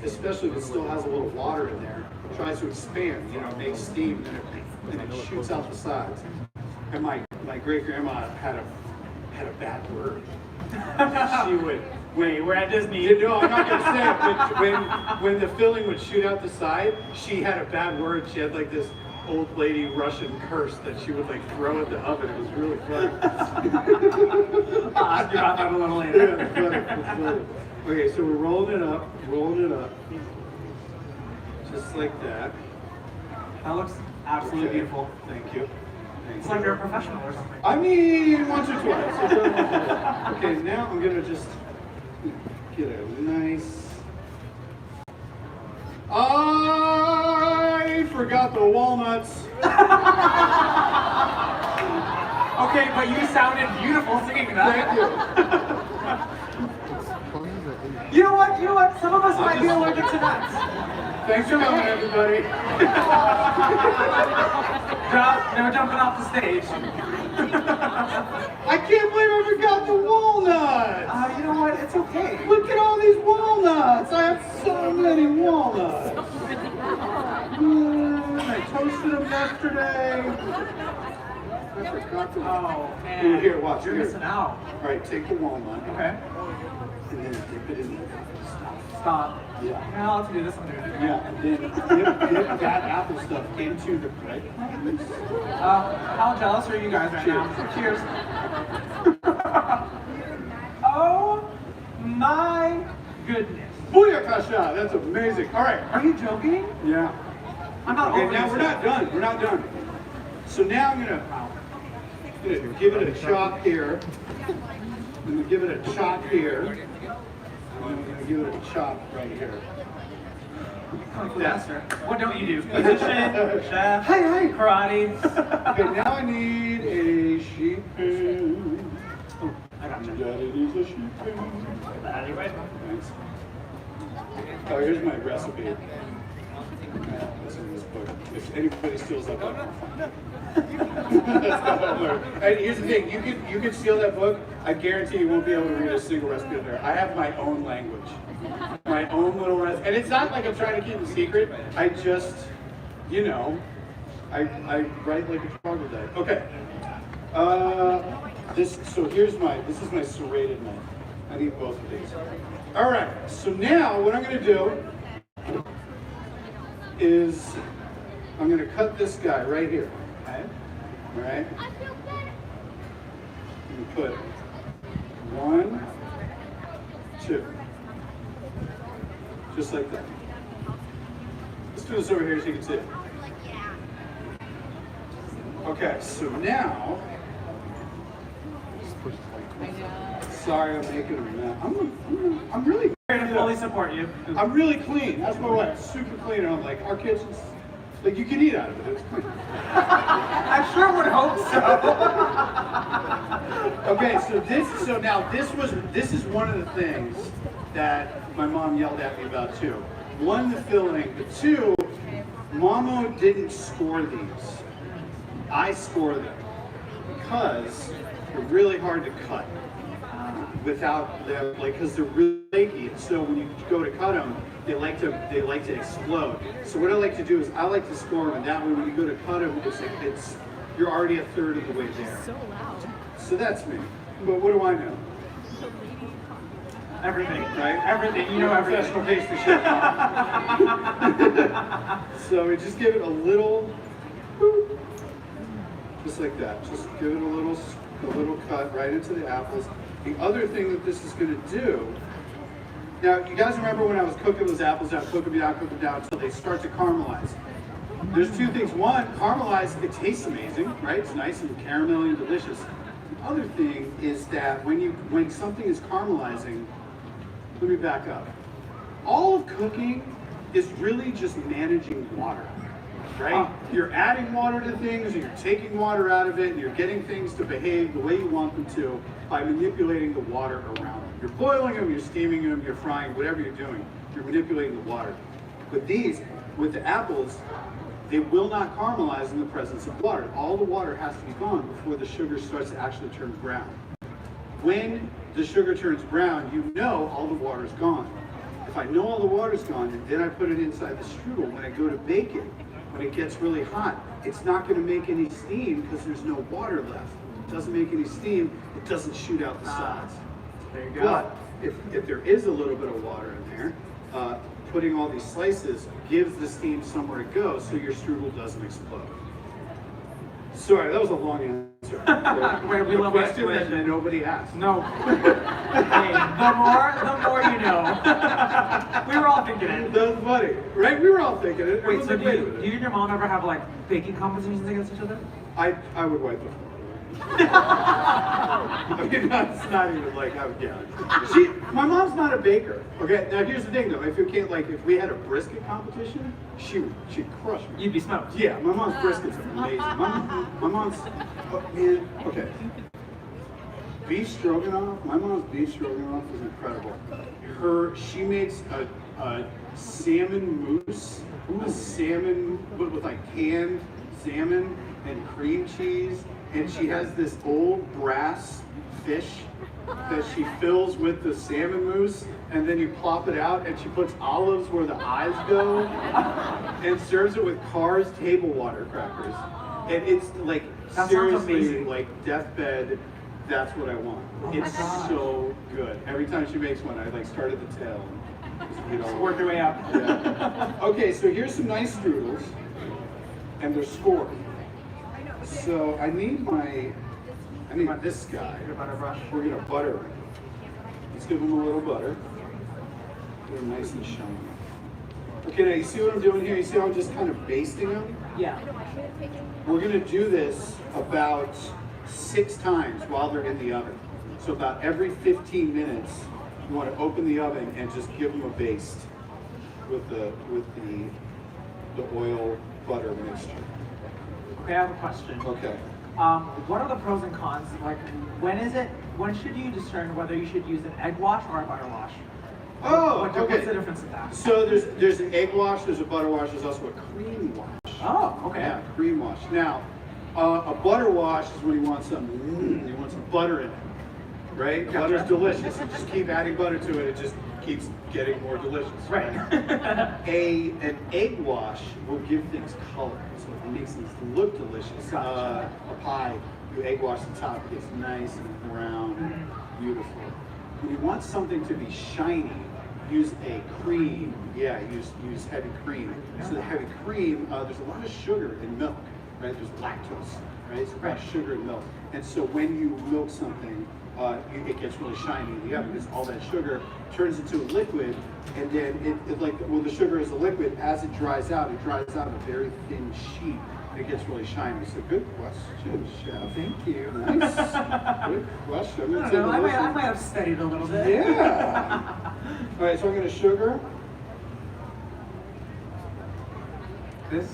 especially if it still has a little water in there, tries to expand, make steam, and it shoots out the sides. And my great-grandma had a bad word. She would. Wait, we're at Disney. No, I'm not going to say it, but when the filling would shoot out the side, she had a bad word. She had like this old lady Russian curse that she would like throw at the oven. It was really funny. I'll ask you about that a little later. Yeah, it's funny. Okay, so we're rolling it up, just like that. That looks absolutely beautiful. Thank you. It's like you're a professional or something. I mean, once or twice. Okay, now I'm gonna just get a nice. I forgot the walnuts. Okay, but you sounded beautiful singing that. Thank you. You know what? Some of us might be allergic to nuts. Thanks for coming, everybody. No jumping off the stage. I can't believe I forgot the walnuts. You know what? It's okay. Look at all these walnuts. I have so many walnuts. I toasted them yesterday. I forgot to. Oh, man. Here, watch. You're missing out. All right, take the walnut. Okay. And then dip it in there. Stop. Yeah. Now I'll have to do this one. Yeah, and then dip that apple stuff into the bread. How jealous are you guys right now? Cheers. Oh my goodness. Booyakasha! That's amazing. All right. Are you joking? Yeah. I'm not Okay, over now this we're yet. not done. We're not done. So now I'm gonna give it a chop here. I'm gonna give it a chop here. And I'm gonna give it a chop right here. Kung Fu Master. What don't you do? Position, chef, Hey. karate. Okay, now I need a sheep pan. Oh, I got you. That it is a sheep pan. Anyway. Thanks. Oh, here's my recipe. That's in this book. If anybody steals that book, and here's the thing: you can steal that book. I guarantee you won't be able to read a single recipe in there. I have my own language, my own little recipe, and it's not like I'm trying to keep it secret. I just, I write like a troglodyte. Okay. This is my serrated knife. I need both of these. All right. So now what I'm going to do is I'm going to cut this guy right here. Okay. All right. I'm going to put 1, 2, just like that. Let's do this over here so you can see it. Okay, so now, sorry I'm making a mess. I'm really Here to fully support you. I'm really clean. That's my wife. Super clean. And I'm like, our kitchen's like you can eat out of it. It's clean. I sure would hope so. Okay, so now this is one of the things that my mom yelled at me about too. One, the filling, but two, Mama didn't score these. I score them because they're really hard to cut without them, because they're really flaky. So when you go to cut them, they like to explode. So what I like to do is I like to score them, and that way when you go to cut them, you're already a third of the way there. So that's me. But what do I know? Everything. Right? Everything. You know everything. Professional pastry chef. So we just give it a little, boop, just like that. Just give it a little cut right into the apples. The other thing that this is going to do, now you guys remember when I was cooking those apples down, cook them down until they start to caramelize. There's two things. One, caramelize, it tastes amazing, right? It's nice and caramelly and delicious. The other thing is that when something is caramelizing, let me back up. All of cooking is really just managing water, right? You're adding water to things, and you're taking water out of it, and you're getting things to behave the way you want them to by manipulating the water around them. You're boiling them, you're steaming them, you're frying, whatever you're doing, you're manipulating the water. But these, with the apples, they will not caramelize in the presence of water. All the water has to be gone before the sugar starts to actually turn brown. When the sugar turns brown, you know all the water's gone. If I know all the water's gone, and then I put it inside the strudel, when I go to bake it, when it gets really hot, it's not going to make any steam because there's no water left. It doesn't make any steam, it doesn't shoot out the sides. There you go. But if there is a little bit of water in there, putting all these slices gives the steam somewhere to go so your strudel doesn't explode. Sorry, that was a long answer. We love question explanation. that nobody asked. No. Hey, the more you know. We were all thinking it. That's funny, right? We were all thinking it. Wait, so do you and your mom ever have like baking competitions against each other? I would wipe the floor. I mean, that's not even like, my mom's not a baker. Okay, now here's the thing though, if we had a brisket competition, she'd crush me. You'd be smoked. Yeah, my mom's briskets are amazing. My mom's, oh, man, okay. Beef stroganoff, my mom's beef stroganoff is incredible. She makes a salmon mousse, a salmon with like canned salmon and cream cheese. And she has this old brass fish that she fills with the salmon mousse, and then you plop it out, and she puts olives where the eyes go, and serves it with Carr's table water crackers. And it's like, that seriously, like deathbed, that's what I want. It's so good. Every time she makes one, I like start at the tail. And just work your way up. Yeah. Okay, so here's some nice strudels, and they're scored. So I need this guy. Butter brush. We're gonna butter him. Let's give him a little butter. Get him nice and shiny. Okay, now you see what I'm doing here? You see how I'm just kind of basting them? Yeah. We're gonna do this about 6 times while they're in the oven. So about every 15 minutes, you want to open the oven and just give them a baste with the oil butter mixture. Okay, I have a question. Okay. What are the pros and cons? Like, when should you discern whether you should use an egg wash or a butter wash? Oh, okay. What's the difference in that? So there's an egg wash, there's a butter wash, there's also a cream wash. Oh, okay. Yeah, cream wash. Now, a butter wash is when you want some butter in it, right? Gotcha. Butter's delicious. You just keep adding butter to it, it just keeps getting more delicious. Right. An egg wash will give things color, so it makes things look delicious. Gotcha. A pie, you egg wash the top, it gets nice and brown, beautiful. When you want something to be shiny, use a cream. Yeah, use heavy cream. So the heavy cream, there's a lot of sugar in milk, right? There's lactose, right? So a lot of sugar in milk. And so when you milk something, it gets really shiny in the oven because all that sugar turns into a liquid, and then it like when the sugar is a liquid, as it dries out a very thin sheet. It gets really shiny. So good question, Chef. Thank you. Nice. Good question. I might have studied a little bit. Yeah. All right, so I'm going to sugar. This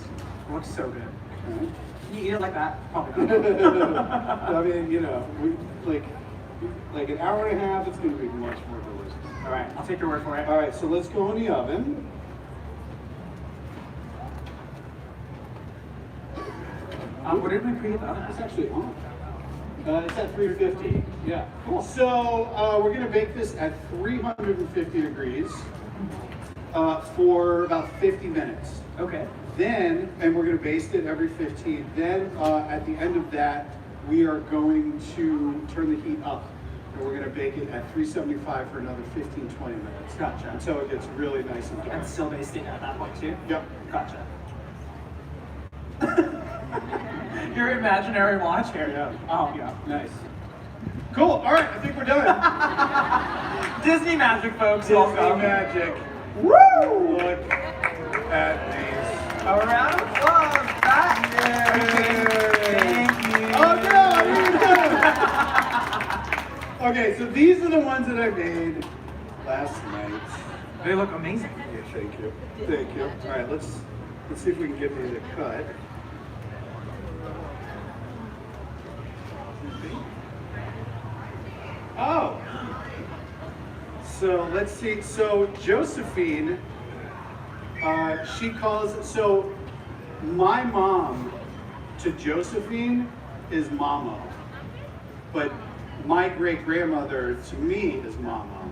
looks so good. Okay. Can you eat it like that? Probably not. I mean, you know, like an hour and a half, it's going to be much more delicious. All right, I'll take your word for it. All right, so let's go in the oven. What did we preheat the oven? It's actually on. It's at 350. Yeah. Cool. So we're going to bake this at 350 degrees for about 50 minutes. Okay. Then, and we're going to baste it every 15. Then at the end of that, we are going to turn the heat up and we're gonna bake it at 375 for another 15-20 minutes. Gotcha. Until it gets really nice and dark. And still basting at that point too? Yep. Gotcha. Your imaginary watch here. Yeah. Oh, yeah. Nice. Cool. All right, I think we're done. Disney magic, folks. Disney Welcome. magic. Woo! Look at these. A round of applause. Thank you. Oh no! Okay, so these are the ones that I made last night. They look amazing. Yeah, thank you. Thank you. All right, let's see if we can get me to cut. Oh. So let's see. So Josephine, she calls. So my mom to Josephine is Mama, but my great grandmother to me is Mama.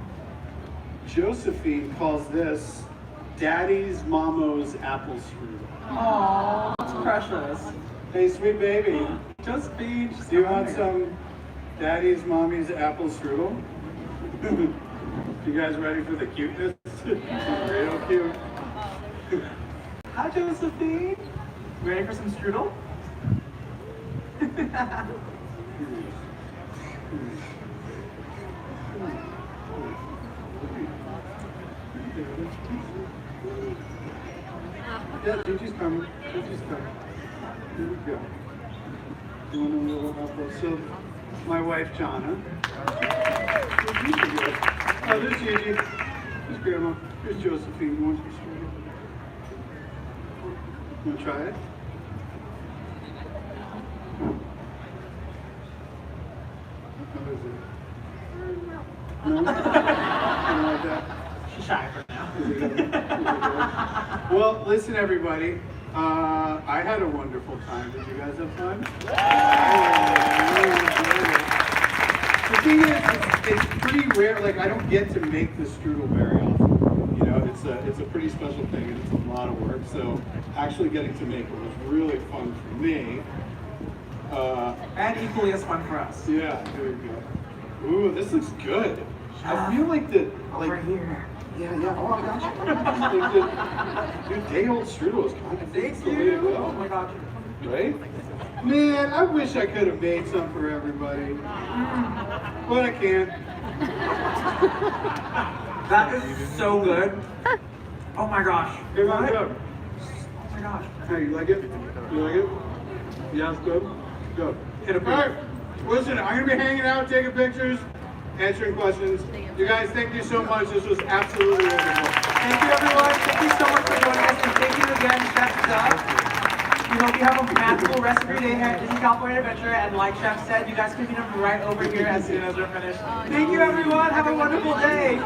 Josephine calls this Daddy's Mamo's apple strudel. Oh, that's precious. Hey, sweet baby. Josephine. Do you want some Daddy's Mommy's apple strudel? You guys ready for the cuteness? Real cute. Hi, Josephine. Ready for some strudel? Yeah, Gigi's coming. Gigi's coming. Here we go. You want a little apple? So, my wife, Jana. Oh, there's Gigi. There's Grandma. Here's Josephine. You want some strudel? You want to try it? How is it? No? You don't like that? She's shy for now. Well, listen, everybody. I had a wonderful time. Did you guys have fun? The thing is, it's pretty rare. Like, I don't get to make the strudel very often. You know, it's a pretty special thing, and it's a lot of work. So, actually getting to make it was really fun for me. And equally as fun for us. Yeah, there we go. Ooh, this looks good. I feel like the Over here. Yeah. Oh my gosh. Like your day-old strudel is kind of the way to go. Oh my gosh. Right? Man, I wish I could have made some for everybody, but I can't. That is so good. Oh my gosh. Hey, man, go. Oh my gosh. Hey, you like it? You like it? Yeah, it's good. Go. Hit a All right. Listen, I'm gonna be hanging out, taking pictures, answering questions. You guys, thank you so much. This was absolutely wonderful. Thank you, everyone. Thank you so much for joining us, and thank you again, Chef Duff. We hope you have a magical rest of your day here at Disney California Adventure, and like Chef said, you guys can meet him right over here as soon as we're finished. Thank you, everyone. Have a wonderful day.